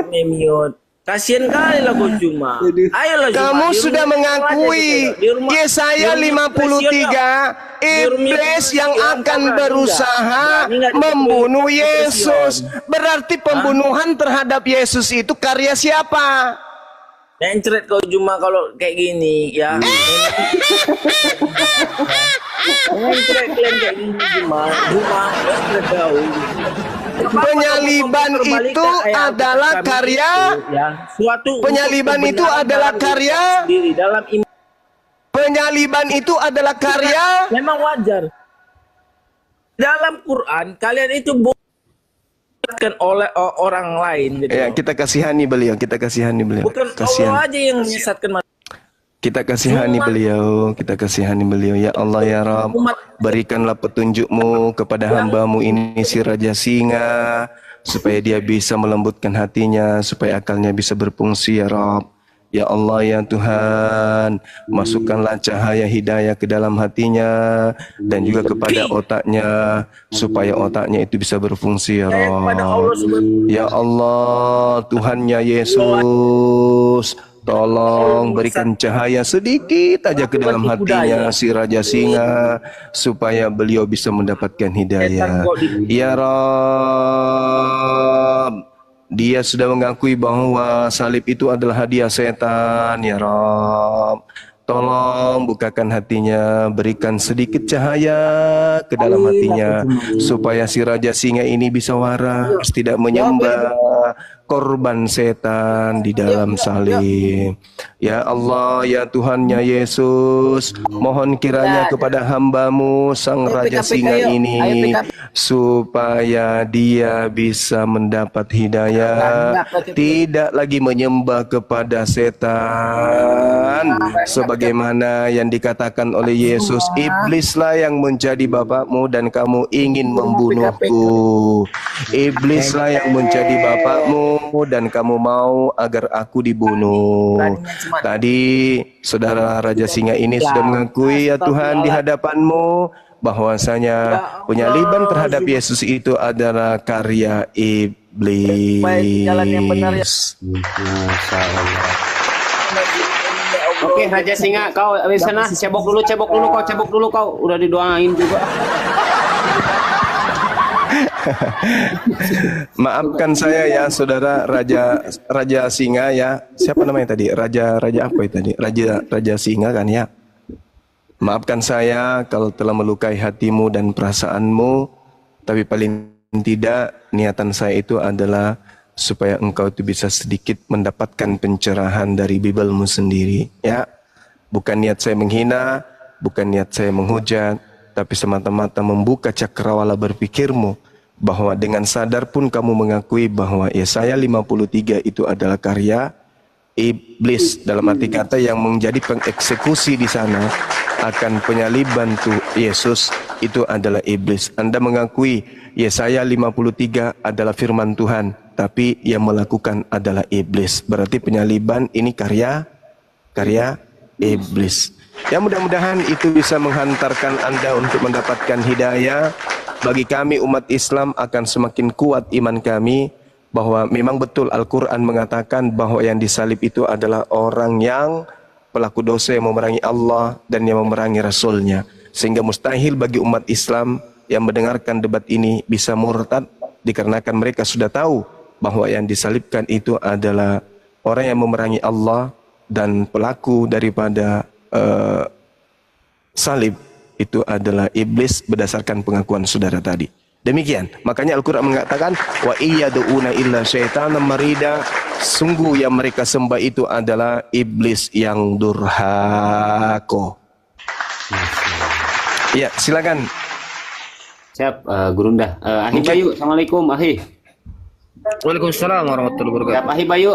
Memiot. Kasian kali lah kau cuma. Ayolah Kamu sudah mengakui Yesaya 53 iblis yang akan berusaha membunuh Yesus. Berarti pembunuhan terhadap Yesus itu karya siapa? Encret kau cuma kalau kayak gini ya. Encret kalian kayak gini cuma encret kau. Penyaliban itu adalah karya. Penyaliban itu adalah karya. Penyaliban itu adalah karya. Memang wajar. Dalam Quran kalian itu bukan oleh orang lain. Gitu. Ya, kita kasihani beliau. Bukan Kasihan. Allah aja yang menyesatkan manusia. Kita kasihani beliau. Ya Allah ya Rabb, berikanlah petunjukmu kepada hamba-Mu ini si Raja Singa, supaya dia bisa melembutkan hatinya, supaya akalnya bisa berfungsi ya Rabb. Ya Allah ya Tuhan, masukkanlah cahaya hidayah ke dalam hatinya dan juga kepada otaknya, supaya otaknya itu bisa berfungsi ya Rabb. Ya Allah, Tuhannya Yesus, tolong berikan cahaya sedikit aja ke dalam hatinya si Raja Singa, supaya beliau bisa mendapatkan hidayah. Ya Rabb, dia sudah mengakui bahwa salib itu adalah hadiah setan. Ya Rabb, tolong bukakan hatinya, berikan sedikit cahaya ke dalam hatinya, supaya si Raja Singa ini bisa waras, tidak menyembah korban setan di dalam salib. Ya Allah, ya Tuhannya Yesus, mohon kiranya kepada hamba-Mu Sang Raja Singa ini, supaya dia bisa mendapat hidayah, tidak lagi menyembah kepada setan, sebagaimana yang dikatakan oleh Yesus, iblislah yang menjadi bapakmu dan kamu ingin membunuhku. Iblislah yang menjadi bapakmu dan kamu mau agar aku dibunuh. Tadi saudara Raja Singa ini sudah mengakui ya Tuhan di hadapan-Mu bahwasanya penyaliban terhadap Yesus itu adalah karya iblis. Oke, Raja Singa, kau di sana cebok dulu kau udah didoain juga. Maafkan saya ya saudara Raja Singa ya. Siapa namanya tadi? Raja apa itu tadi? Raja Singa kan ya. Maafkan saya kalau telah melukai hatimu dan perasaanmu, tapi paling tidak niatan saya itu adalah supaya engkau itu bisa sedikit mendapatkan pencerahan dari Bibelmu sendiri ya. Bukan niat saya menghina, bukan niat saya menghujat, tapi semata-mata membuka cakrawala berpikirmu, bahwa dengan sadar pun kamu mengakui bahwa Yesaya 53 itu adalah karya iblis, dalam arti kata yang menjadi pengeksekusi di sana akan penyaliban tuh Yesus itu adalah iblis. Anda mengakui Yesaya 53 adalah firman Tuhan, tapi yang melakukan adalah iblis. Berarti penyaliban ini karya iblis. Ya, mudah-mudahan itu bisa menghantarkan Anda untuk mendapatkan hidayah. Bagi kami umat Islam akan semakin kuat iman kami bahwa memang betul Al-Quran mengatakan bahwa yang disalib itu adalah orang yang pelaku dosa yang memerangi Allah dan yang memerangi Rasulnya. Sehingga mustahil bagi umat Islam yang mendengarkan debat ini bisa murtad, dikarenakan mereka sudah tahu bahwa yang disalibkan itu adalah orang yang memerangi Allah, dan pelaku daripada salib itu adalah iblis berdasarkan pengakuan saudara tadi. Demikian, makanya Al-Quran mengatakan wa iyyaduuna illa syaitanan marida, sungguh yang mereka sembah itu adalah iblis yang durhaka. Ya, silakan. Siap, Gurunda. Ahi Bayu, Assalamualaikum, Ahi. Waalaikumsalam warahmatullahi wabarakatuh. Siap, Ahi Bayu,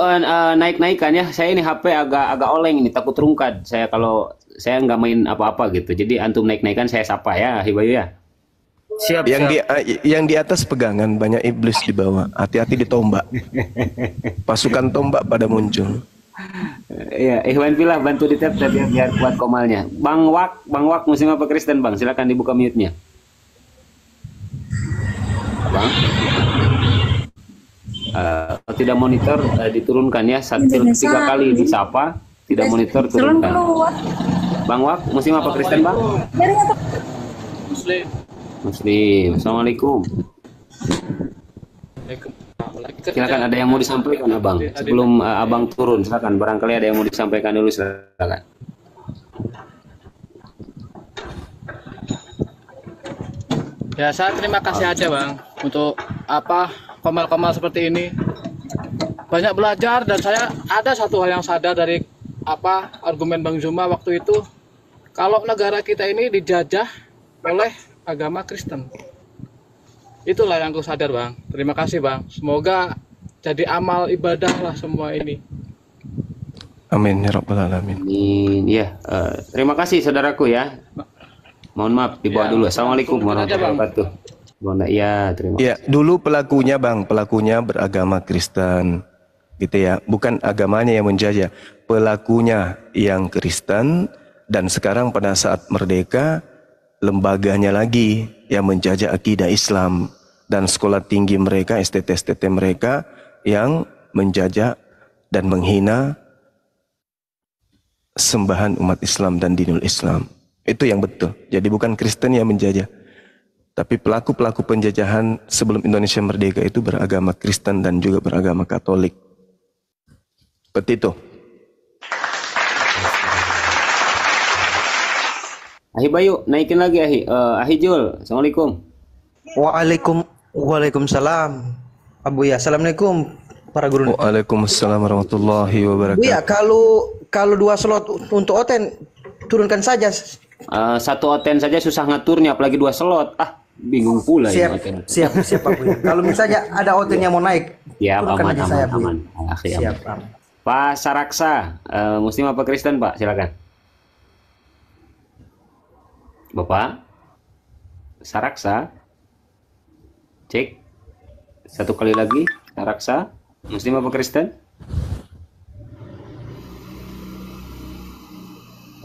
naik-naikan ya. Saya ini HP agak oleng ini, takut rungkad. Kalau saya nggak main apa-apa gitu. Jadi antum naik-naikan saya sapa ya, Ahi Bayu ya. Siap, yang di atas pegangan banyak iblis di bawah. Hati-hati ditombak. Pasukan tombak pada muncul. Iya, Ikhwan Fillah bantu di tap biar kuat komalnya. Bang Wak Muslim apa Kristen Bang? Silakan dibuka mute-nya. Bang. Tidak monitor diturunkan ya, 3 kali disapa, tidak monitor turunkan. Bang Wak Muslim apa Kristen Bang? Muslim. Assalamualaikum. Silakan, ada yang mau disampaikan Abang sebelum Abang turun, silakan, barangkali ada yang mau disampaikan dulu, silakan. Ya, saya terima kasih aja Bang untuk komal-komal seperti ini. Banyak belajar, dan saya ada satu hal yang sadar dari argumen Bang Zuma waktu itu, kalau negara kita ini dijajah oleh agama Kristen. Itulah yang aku sadar Bang. Terima kasih Bang. Semoga jadi amal ibadah lah semua ini. Amin ya rabbal alamin. Amin. Ya, terima kasih saudaraku ya. Mohon maaf dibawa dulu. Assalamualaikum warahmatullahi wabarakatuh. Ya, terima kasih. Ya, dulu pelakunya beragama Kristen. Gitu ya. Bukan agamanya yang menjajah, pelakunya yang Kristen, dan sekarang pada saat merdeka lembaganya lagi yang menjajah akidah Islam, dan sekolah tinggi mereka, STT mereka yang menjajah dan menghina sembahan umat Islam dan dinul Islam. Itu yang betul. Jadi bukan Kristen yang menjajah, tapi pelaku-pelaku penjajahan sebelum Indonesia merdeka itu beragama Kristen dan juga beragama Katolik. Seperti itu. Ahi Bayu, naikin lagi Ahi. Ahi Jul, Assalamualaikum. Waalaikumsalam. Abu ya, Assalamualaikum para guru. Waalaikumsalam warahmatullahi wabarakatuh. Ya, kalau 2 slot untuk Oten turunkan saja. 1 Oten saja susah ngaturnya, apalagi 2 slot. Bingung pula siap, ini. Siap Abu ya. Kalau misalnya ada Oten yang mau naik, ya aman. Siap. Pak Saraksa, Muslim apa Kristen Pak? Silakan. Bapak Saraksa, cek 1 kali lagi. Saraksa, Muslim apa Kristen?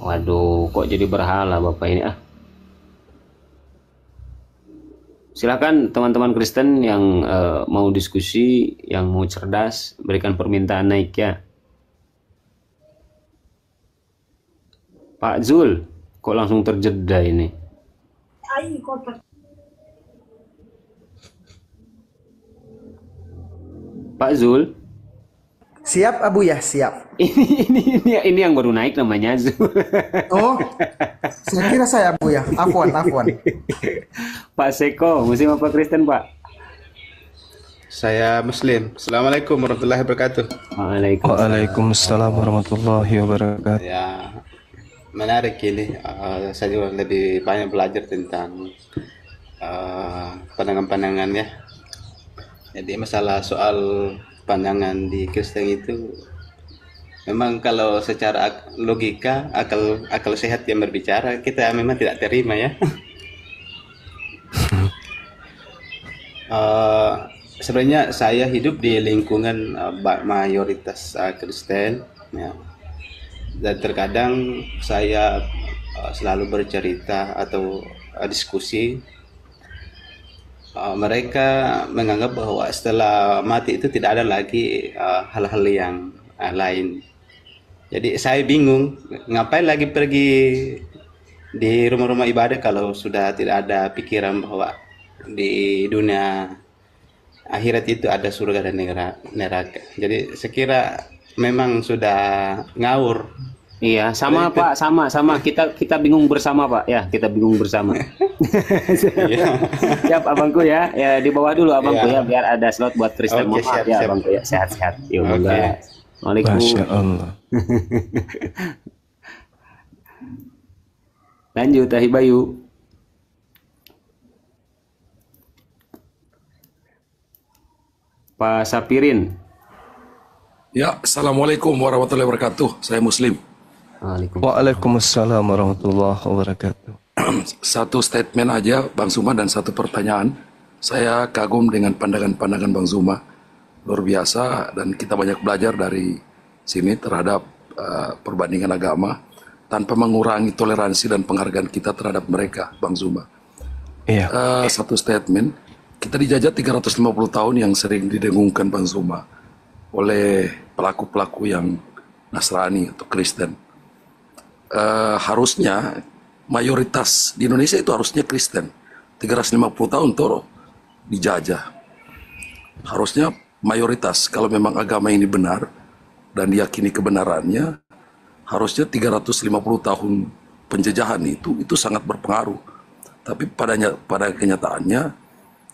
Waduh, kok jadi berhala Bapak ini Silakan teman-teman Kristen yang mau diskusi, yang mau cerdas, berikan permintaan naik ya. Pak Zul, kok langsung terjeda ini? Pak Zul. Siap Abu ya, siap. Ini yang baru naik namanya Zul. Oh, saya kira saya Abu ya. Afwan. Pak Seko, Muslim apa Kristen Pak? Saya Muslim. Assalamualaikum warahmatullahi wabarakatuh. Waalaikumsalam warahmatullahi wabarakatuh. Ya, menarik ini. Saya juga lebih banyak belajar tentang pandangan-pandangan ya. Jadi masalah soal pandangan di Kristen itu Memang kalau secara logika, akal sehat yang berbicara, kita memang tidak terima ya. Sebenarnya saya hidup di lingkungan mayoritas Kristen, ya. Dan terkadang saya selalu bercerita atau diskusi. Mereka menganggap bahwa setelah mati itu tidak ada lagi hal-hal yang lain. Jadi saya bingung, ngapain lagi pergi di rumah-rumah ibadah kalau sudah tidak ada pikiran bahwa di dunia akhirat itu ada surga dan neraka. Jadi sekira memang sudah ngawur. Iya, sama Pak, sama. Kita bingung bersama Pak. Ya, kita bingung bersama. Siap abangku ya. Ya di bawah dulu abangku ya, biar ada slot buat Kristen. Oke, siap, ya siap. abangku ya, sehat-sehat. Yuk, Oke. Waalaikumsalam. Masya Allah. Lanjut Tahi Bayu. Pak Sapirin. Ya, Assalamualaikum warahmatullahi wabarakatuh. Saya Muslim. Waalaikumsalam warahmatullahi wabarakatuh. Satu statement aja Bang Zuma dan satu pertanyaan. Saya kagum dengan pandangan-pandangan Bang Zuma. Luar biasa dan kita banyak belajar dari sini terhadap perbandingan agama tanpa mengurangi toleransi dan penghargaan kita terhadap mereka, Bang Zuma. Iya. Satu statement, kita dijajah 350 tahun yang sering didengungkan Bang Zuma oleh pelaku-pelaku yang Nasrani atau Kristen. Harusnya mayoritas di Indonesia itu harusnya Kristen. 350 tahun Toro dijajah. Harusnya mayoritas kalau memang agama ini benar dan diyakini kebenarannya, harusnya 350 tahun penjajahan itu sangat berpengaruh. Tapi pada kenyataannya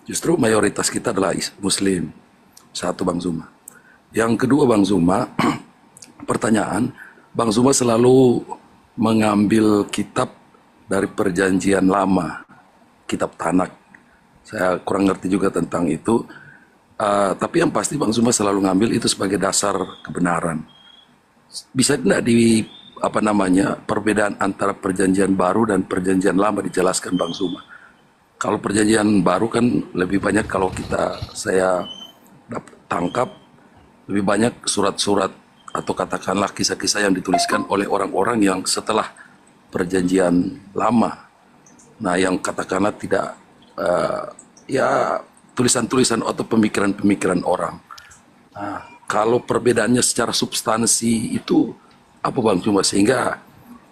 justru mayoritas kita adalah Muslim. Satu Bang Zuma. Yang kedua Bang Zuma, pertanyaan, Bang Zuma selalu mengambil kitab dari perjanjian lama, kitab Tanak. Saya kurang ngerti juga tentang itu. Tapi yang pasti Bang Zuma selalu ngambil itu sebagai dasar kebenaran. Bisa tidak perbedaan antara perjanjian baru dan perjanjian lama dijelaskan Bang Zuma? Kalau perjanjian baru kan lebih banyak kalau saya tangkap lebih banyak surat-surat atau katakanlah kisah-kisah yang dituliskan oleh orang-orang yang setelah perjanjian lama. Nah, yang katakanlah tidak tulisan-tulisan atau pemikiran-pemikiran orang. Nah, kalau perbedaannya secara substansi itu apa Bang Zuma sehingga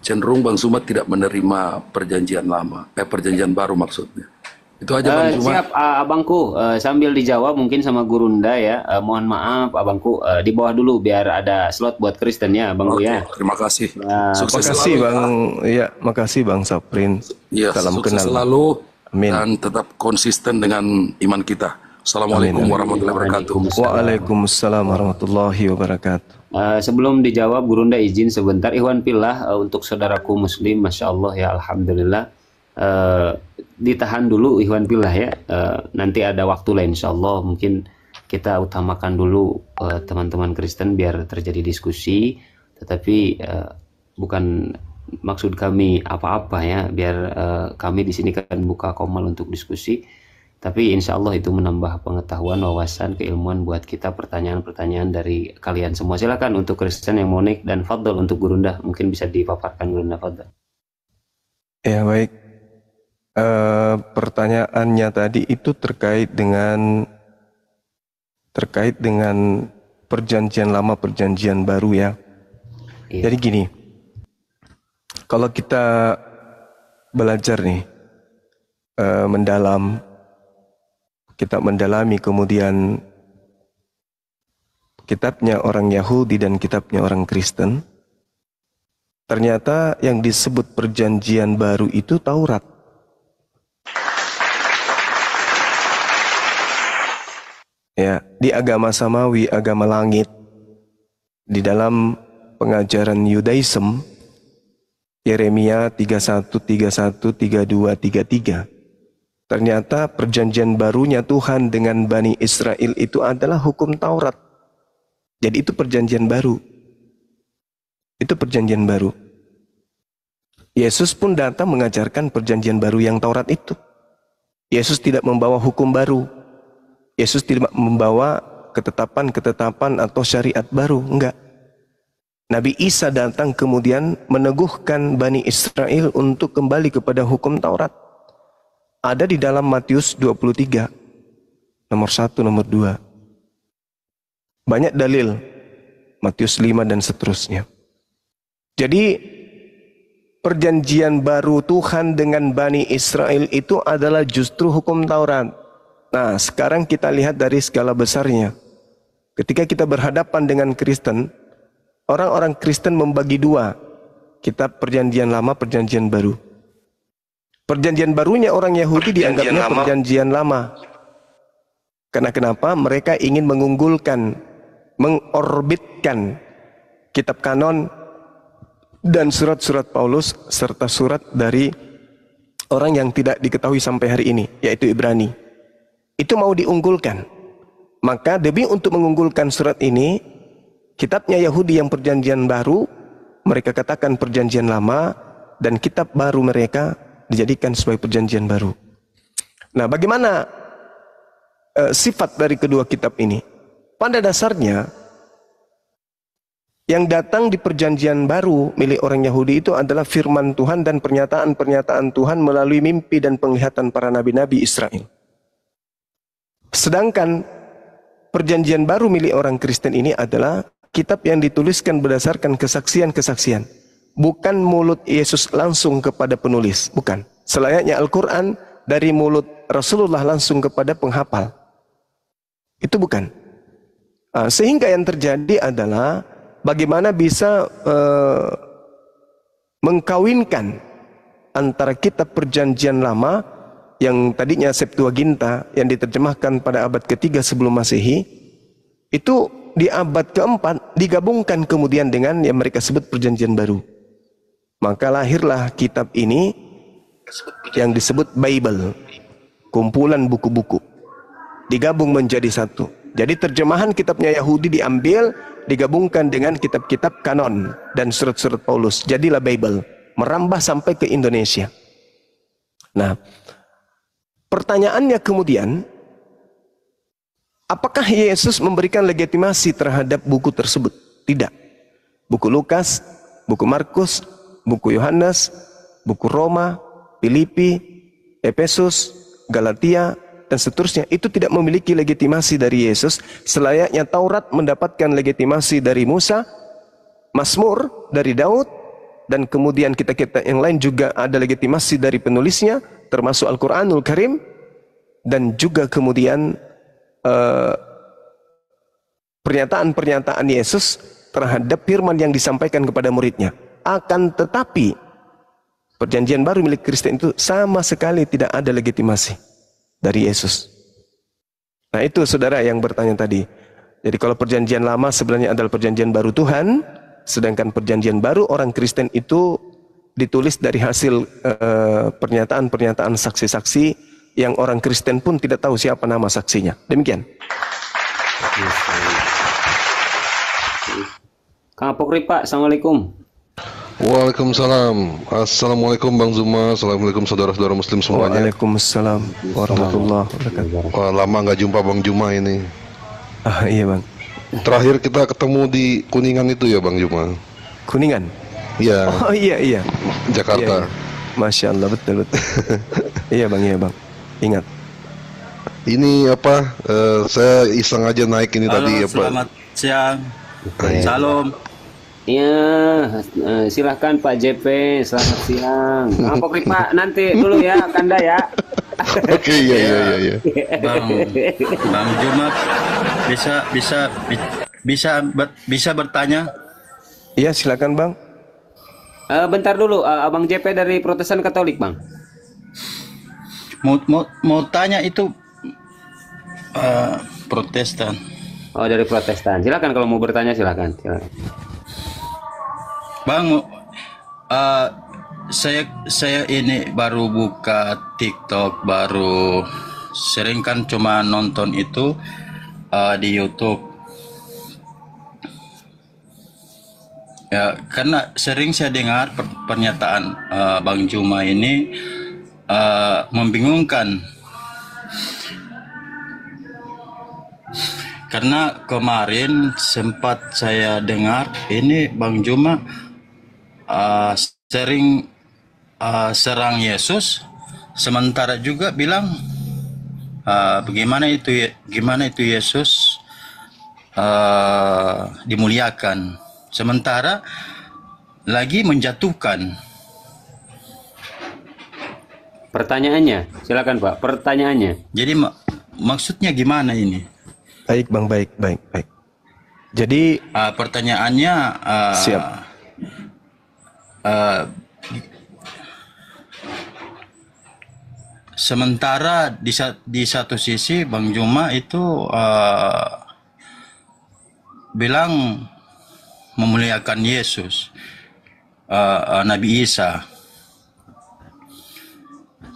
cenderung Bang Zuma tidak menerima perjanjian lama, perjanjian baru maksudnya. Itu aja Bang Zuma. Siap abangku, sambil dijawab mungkin sama Gurunda ya. Mohon maaf abangku, di bawah dulu biar ada slot buat Kristen ya abangku ya. Terima kasih. Sukses makasih selalu, Bang. Ya, makasih Bang Saprin. Ya, salam kenal selalu. Amin. Dan tetap konsisten dengan iman kita. Assalamualaikum warahmatullahi wabarakatuh. Waalaikumsalam warahmatullahi wabarakatuh. Sebelum dijawab, Gurunda izin sebentar. Ikhwan Fillah, untuk saudaraku Muslim, Masya Allah ya, Alhamdulillah. Ditahan dulu Ikhwan Fillah ya. Nanti ada waktu lain Insya Allah. Mungkin kita utamakan dulu teman-teman Kristen biar terjadi diskusi. Tetapi bukan maksud kami apa-apa ya, biar kami di sini kan buka komal untuk diskusi, tapi insya Allah itu menambah pengetahuan, wawasan, keilmuan buat kita, pertanyaan-pertanyaan dari kalian semua. Silakan untuk Kristen yang mau naik, dan Fadl untuk Gurunda, mungkin bisa dipaparkan Gurunda, Fadl. Ya baik, pertanyaannya tadi itu terkait dengan perjanjian lama, perjanjian baru ya. Iya. Jadi gini. Kalau kita belajar nih, kita mendalami kemudian kitabnya orang Yahudi dan kitabnya orang Kristen, ternyata yang disebut perjanjian baru itu Taurat. Ya, di agama samawi, agama langit, di dalam pengajaran Yudaism, Yeremia 31, 31, 32, 33. Ternyata perjanjian barunya Tuhan dengan Bani Israel itu adalah hukum Taurat. Jadi itu perjanjian baru. Itu perjanjian baru. Yesus pun datang mengajarkan perjanjian baru yang Taurat itu. Yesus tidak membawa hukum baru. Yesus tidak membawa ketetapan-ketetapan atau syariat baru, enggak. Nabi Isa datang kemudian meneguhkan Bani Israel untuk kembali kepada hukum Taurat. Ada di dalam Matius 23, nomor 1, nomor 2. Banyak dalil, Matius 5 dan seterusnya. Jadi, perjanjian baru Tuhan dengan Bani Israel itu adalah justru hukum Taurat. Nah, sekarang kita lihat dari skala besarnya. Ketika kita berhadapan dengan Kristen, orang-orang Kristen membagi dua, kitab perjanjian lama, perjanjian baru. Perjanjian barunya orang Yahudi dianggapnya perjanjian lama. Karena kenapa? Mereka ingin mengunggulkan, mengorbitkan kitab kanon dan surat-surat Paulus serta surat dari orang yang tidak diketahui sampai hari ini, yaitu Ibrani. Itu mau diunggulkan. Maka demi untuk mengunggulkan surat ini, kitabnya Yahudi yang perjanjian baru, mereka katakan perjanjian lama, dan kitab baru mereka dijadikan sebagai perjanjian baru. Nah, bagaimana sifat dari kedua kitab ini? Pada dasarnya, yang datang di perjanjian baru milik orang Yahudi itu adalah firman Tuhan dan pernyataan-pernyataan Tuhan melalui mimpi dan penglihatan para nabi-nabi Israel. Sedangkan perjanjian baru milik orang Kristen ini adalah kitab yang dituliskan berdasarkan kesaksian-kesaksian. Bukan mulut Yesus langsung kepada penulis, bukan. Selayaknya Al-Quran dari mulut Rasulullah langsung kepada penghafal. Itu bukan. Sehingga yang terjadi adalah bagaimana bisa mengkawinkan antara kitab perjanjian lama yang tadinya Septuaginta yang diterjemahkan pada abad ketiga sebelum Masehi, itu di abad keempat digabungkan kemudian dengan yang mereka sebut perjanjian baru. Maka lahirlah kitab ini yang disebut Bible, kumpulan buku-buku digabung menjadi satu. Jadi terjemahan kitabnya Yahudi diambil, digabungkan dengan kitab-kitab kanon dan surat-surat Paulus. Jadilah Bible, merambah sampai ke Indonesia. Nah, pertanyaannya kemudian, apakah Yesus memberikan legitimasi terhadap buku tersebut? Tidak. Buku Lukas, buku Markus, buku Yohanes, buku Roma, Filipi, Efesus, Galatia, dan seterusnya, itu tidak memiliki legitimasi dari Yesus. Selayaknya Taurat mendapatkan legitimasi dari Musa, Mazmur dari Daud, dan kemudian kitab-kitab yang lain juga ada legitimasi dari penulisnya, termasuk Al-Quranul Karim, dan juga kemudian pernyataan-pernyataan Yesus terhadap firman yang disampaikan kepada muridnya. Akan tetapi perjanjian baru milik Kristen itu sama sekali tidak ada legitimasi dari Yesus. Nah, itu saudara yang bertanya tadi. Jadi kalau perjanjian lama sebenarnya adalah perjanjian baru Tuhan, sedangkan perjanjian baru orang Kristen itu ditulis dari hasil pernyataan-pernyataan saksi-saksi yang orang Kristen pun tidak tahu siapa nama saksinya. Demikian. Kang Apokri Pak, Assalamualaikum. Waalaikumsalam. Assalamualaikum Bang Zuma. Assalamualaikum saudara-saudara muslim semuanya. Waalaikumsalam warahmatullahi wabarakatuh. Wah, lama nggak jumpa Bang Juma ini. Iya Bang. Terakhir kita ketemu di Kuningan itu ya Bang Juma. Kuningan? Iya. Oh iya. Jakarta. Iya. Masya Allah, betul. Iya Bang. Ingat. Ini apa? Saya iseng aja naik ini. Halo, tadi apa? Selamat siang. Salam. Ya, silahkan Pak JP, selamat siang. Kang Apokri Pak, nanti dulu ya, Kanda ya. Oke, iya. Bang Jumat bisa bertanya? Iya, silakan Bang. Bentar dulu, Abang JP dari Protestan Katolik, Bang. Mau tanya itu Protestan. Oh, dari Protestan. Silakan kalau mau bertanya, silakan. Bang, saya ini baru buka TikTok, baru sering kan cuma nonton itu di YouTube. Ya, karena sering saya dengar pernyataan Bang Juma ini membingungkan. Karena kemarin sempat saya dengar ini Bang Juma sering serang Yesus, sementara juga bilang gimana itu Yesus dimuliakan, sementara lagi menjatuhkan. Pertanyaannya, silakan Pak. Pertanyaannya. Jadi maksudnya gimana ini? Baik Bang, baik. Jadi pertanyaannya siap. Sementara di satu sisi Bang Juma itu bilang memuliakan Yesus, Nabi Isa.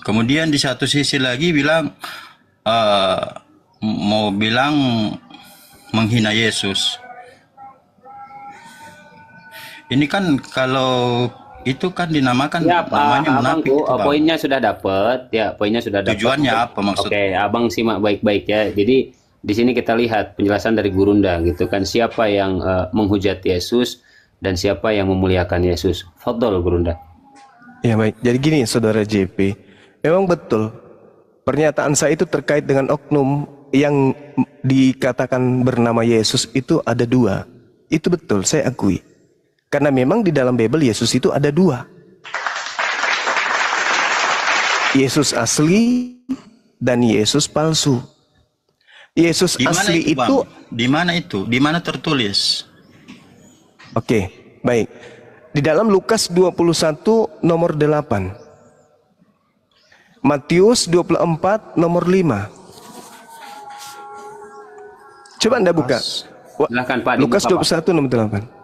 Kemudian di satu sisi lagi bilang mau bilang menghina Yesus. Ini kan kalau itu kan dinamakan Ya, namanya munafik. Poinnya sudah dapat. Ya, poinnya sudah dapat. Tujuannya apa maksudnya? Oke, Abang simak baik-baik ya. Jadi di sini kita lihat penjelasan dari Gurunda gitu kan, siapa yang menghujat Yesus dan siapa yang memuliakan Yesus. Fadhol Gurunda. Ya baik. Jadi gini Saudara JP, memang betul pernyataan saya itu terkait dengan oknum yang dikatakan bernama Yesus itu ada dua. Itu betul, saya akui. Karena memang di dalam Bible Yesus itu ada dua. Yesus asli dan Yesus palsu. Yesus asli itu di mana itu? Di mana tertulis? Oke, baik. Di dalam Lukas 21 nomor 8. Matius 24 nomor 5. Coba Anda buka. Silakan Pak. Lukas 21 nomor 8.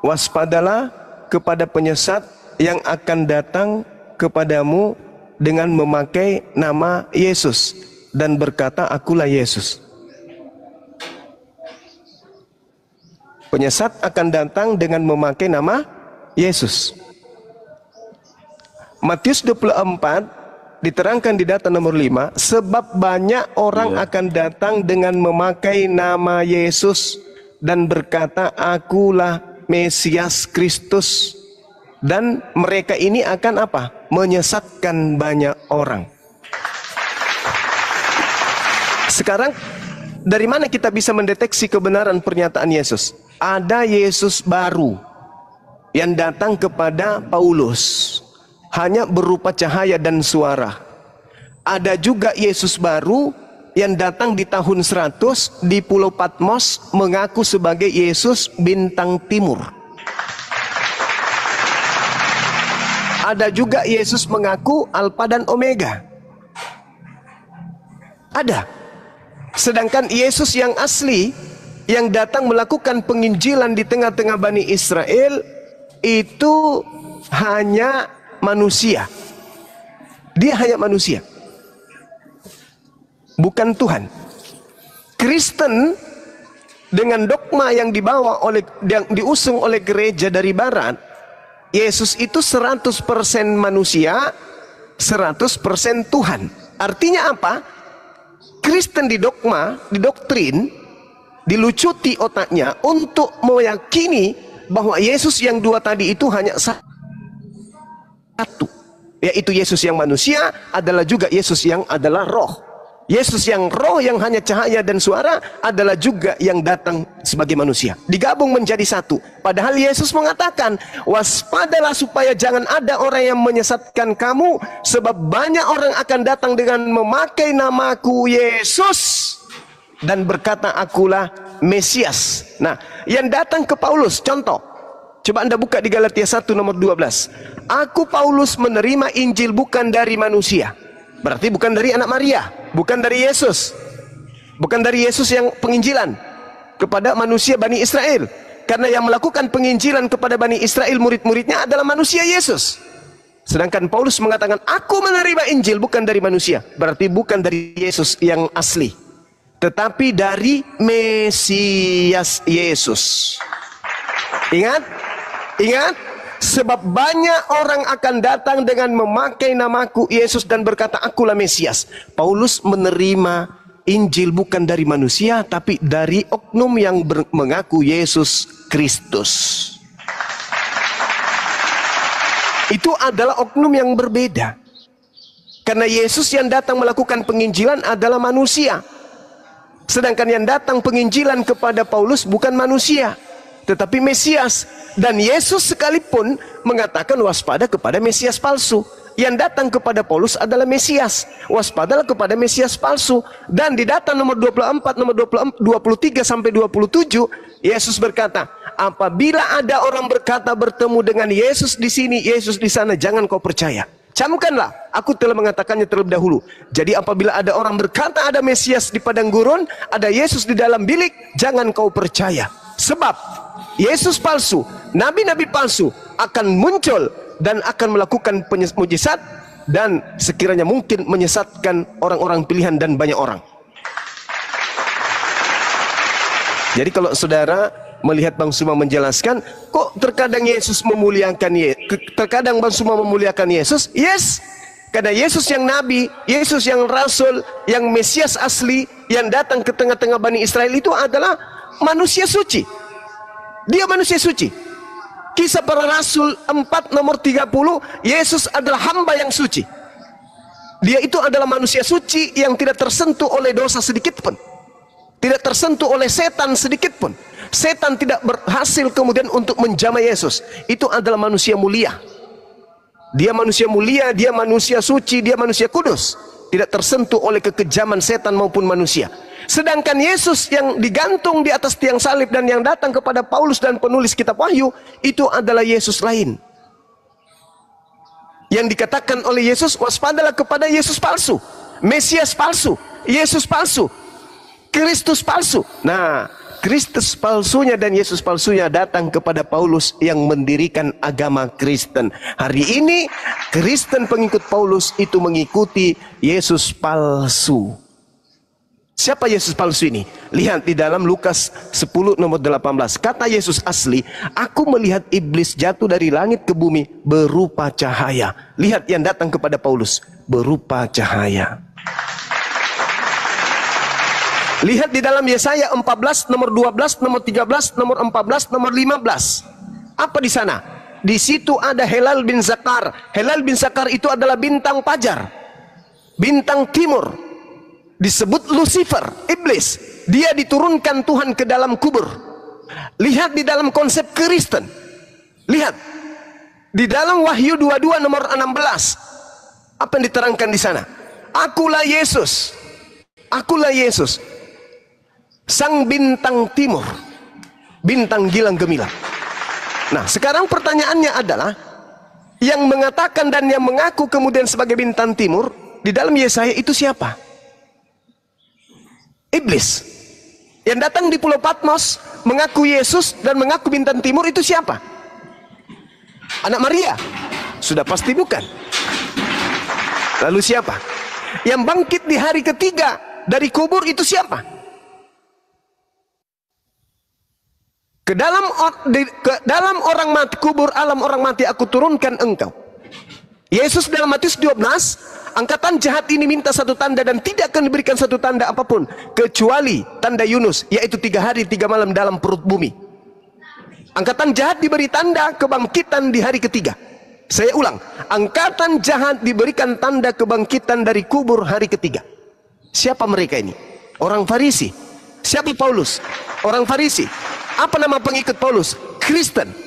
Waspadalah kepada penyesat yang akan datang kepadamu dengan memakai nama Yesus dan berkata, akulah Yesus. Penyesat akan datang dengan memakai nama Yesus. Matius 24 diterangkan di data nomor 5, sebab banyak orang akan datang dengan memakai nama Yesus dan berkata, akulah Mesias Kristus. Dan mereka ini akan apa? Menyesatkan banyak orang. Sekarang dari mana kita bisa mendeteksi kebenaran pernyataan Yesus? Ada Yesus baru yang datang kepada Paulus, hanya berupa cahaya dan suara. Ada juga Yesus baru yang datang di tahun 100 di Pulau Patmos mengaku sebagai Yesus bintang timur. Ada juga Yesus mengaku Alfa dan Omega. Ada. Sedangkan Yesus yang asli yang datang melakukan penginjilan di tengah-tengah Bani Israel itu hanya manusia. Dia hanya manusia, bukan Tuhan. Kristen dengan dogma yang dibawa oleh, yang diusung oleh gereja dari barat, Yesus itu 100% manusia, 100% Tuhan. Artinya apa? Kristen di dogma, di doktrin, dilucuti otaknya untuk meyakini bahwa Yesus yang dua tadi itu hanya satu, yaitu Yesus yang manusia adalah juga Yesus yang adalah roh. Yesus yang roh yang hanya cahaya dan suara adalah juga yang datang sebagai manusia. Digabung menjadi satu. Padahal Yesus mengatakan, waspadalah supaya jangan ada orang yang menyesatkan kamu, sebab banyak orang akan datang dengan memakai namaku Yesus dan berkata, akulah Mesias. Nah, yang datang ke Paulus, contoh, coba Anda buka di Galatia 1 nomor 12. Aku Paulus menerima Injil bukan dari manusia. Berarti bukan dari anak Maria, bukan dari Yesus. Bukan dari Yesus yang penginjilan kepada manusia Bani Israel. Karena yang melakukan penginjilan kepada Bani Israel murid-muridnya adalah manusia Yesus. Sedangkan Paulus mengatakan, aku menerima Injil bukan dari manusia. Berarti bukan dari Yesus yang asli, tetapi dari Mesias Yesus. Ingat, Ingat, sebab banyak orang akan datang dengan memakai namaku Yesus dan berkata akulah Mesias. Paulus menerima Injil bukan dari manusia, tapi dari oknum yang mengaku Yesus Kristus. Itu adalah oknum yang berbeda. Karena Yesus yang datang melakukan penginjilan adalah manusia. Sedangkan yang datang penginjilan kepada Paulus bukan manusia, tetapi Mesias. Dan Yesus sekalipun mengatakan waspada kepada Mesias palsu. Yang datang kepada Paulus adalah Mesias. Waspadalah kepada Mesias palsu. Dan di data nomor 24, nomor 23 sampai 27, Yesus berkata, apabila ada orang berkata bertemu dengan Yesus di sini, Yesus di sana, jangan kau percaya. Camkanlah, aku telah mengatakannya terlebih dahulu. Jadi apabila ada orang berkata ada Mesias di padang gurun, ada Yesus di dalam bilik, jangan kau percaya. Sebab Yesus palsu, nabi-nabi palsu akan muncul dan akan melakukan mujizat dan sekiranya mungkin menyesatkan orang-orang pilihan dan banyak orang. Jadi kalau saudara melihat Bang Suma menjelaskan, kok terkadang Yesus memuliakan terkadang Bang Suma memuliakan Yesus? Yes, karena Yesus yang nabi, Yesus yang rasul, yang Mesias asli, yang datang ke tengah-tengah Bani Israel itu adalah manusia suci. Dia manusia suci. Kisah para Rasul 4 nomor 30, Yesus adalah hamba yang suci. Dia itu adalah manusia suci yang tidak tersentuh oleh dosa sedikit pun, tidak tersentuh oleh setan sedikit pun. Setan tidak berhasil kemudian untuk menjamah Yesus. Itu adalah manusia mulia. Dia manusia mulia, dia manusia suci, dia manusia kudus, tidak tersentuh oleh kekejaman setan maupun manusia. Sedangkan Yesus yang digantung di atas tiang salib dan yang datang kepada Paulus dan penulis kitab Wahyu, itu adalah Yesus lain. Yang dikatakan oleh Yesus, waspadalah kepada Yesus palsu, Mesias palsu, Yesus palsu, Kristus palsu. Nah, Kristus palsunya dan Yesus palsunya datang kepada Paulus yang mendirikan agama Kristen. Hari ini Kristen pengikut Paulus itu mengikuti Yesus palsu. Siapa Yesus palsu ini? Lihat di dalam Lukas 10 nomor 18. Kata Yesus asli, aku melihat iblis jatuh dari langit ke bumi berupa cahaya. Lihat yang datang kepada Paulus, berupa cahaya. Lihat di dalam Yesaya 14 nomor 12, nomor 13, nomor 14, nomor 15. Apa di sana? Di situ ada Helal bin Zakar. Helal bin Zakar itu adalah bintang fajar, bintang timur. Disebut Lucifer, iblis. Dia diturunkan Tuhan ke dalam kubur. Lihat di dalam konsep Kristen. Lihat di dalam Wahyu 22 nomor 16. Apa yang diterangkan di sana? Akulah Yesus. Akulah Yesus, sang bintang timur, bintang gilang gemilang. Nah, sekarang pertanyaannya adalah, yang mengatakan dan yang mengaku kemudian sebagai bintang timur di dalam Yesaya itu siapa? Iblis. Yang datang di Pulau Patmos mengaku Yesus dan mengaku bintang timur itu siapa? Anak Maria? Sudah pasti bukan. Lalu siapa? Yang bangkit di hari ketiga dari kubur itu siapa? Ke dalam orang mati kubur, alam orang mati aku turunkan engkau. Yesus dalam Matius 12, angkatan jahat ini minta satu tanda dan tidak akan diberikan satu tanda apapun kecuali tanda Yunus, yaitu 3 hari 3 malam dalam perut bumi. Angkatan jahat diberi tanda kebangkitan di hari ketiga. Saya ulang, angkatan jahat diberikan tanda kebangkitan dari kubur hari ketiga. Siapa mereka ini? Orang Farisi. Siapa Paulus? Orang Farisi. Apa nama pengikut Paulus? Kristen.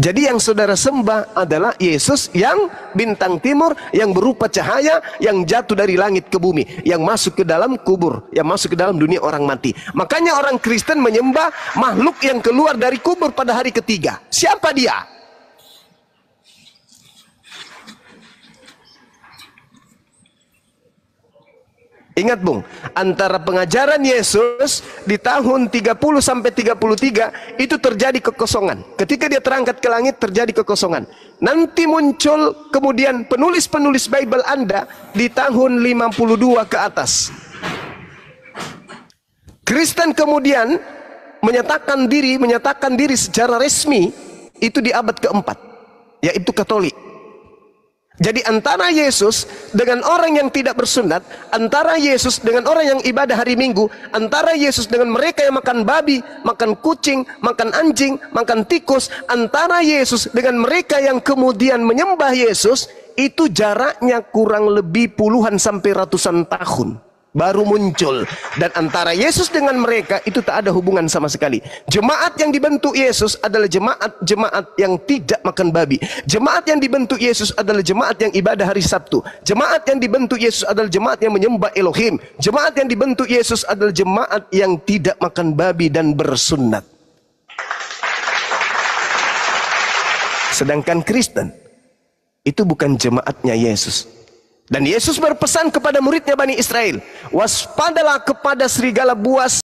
Jadi yang saudara sembah adalah Yesus yang bintang timur, yang berupa cahaya, yang jatuh dari langit ke bumi, yang masuk ke dalam kubur, yang masuk ke dalam dunia orang mati. Makanya orang Kristen menyembah makhluk yang keluar dari kubur pada hari ketiga. Siapa dia? Ingat Bung, antara pengajaran Yesus di tahun 30 sampai 33 itu terjadi kekosongan. Ketika dia terangkat ke langit terjadi kekosongan. Nanti muncul kemudian penulis-penulis Bible Anda di tahun 52 ke atas. Kristen kemudian menyatakan diri secara resmi itu di abad keempat, yaitu Katolik. Jadi antara Yesus dengan orang yang tidak bersunat, antara Yesus dengan orang yang ibadah hari Minggu, antara Yesus dengan mereka yang makan babi, makan kucing, makan anjing, makan tikus, antara Yesus dengan mereka yang kemudian menyembah Yesus, itu jaraknya kurang lebih puluhan sampai ratusan tahun baru muncul. Dan antara Yesus dengan mereka itu tak ada hubungan sama sekali. Jemaat yang dibentuk Yesus adalah jemaat yang tidak makan babi. Jemaat yang dibentuk Yesus adalah jemaat yang ibadah hari Sabtu. Jemaat yang dibentuk Yesus adalah jemaat yang menyembah Elohim. Jemaat yang dibentuk Yesus adalah jemaat yang tidak makan babi dan bersunat. Sedangkan Kristen itu bukan jemaatnya Yesus. Dan Yesus berpesan kepada muridnya Bani Israel, waspadalah kepada serigala buas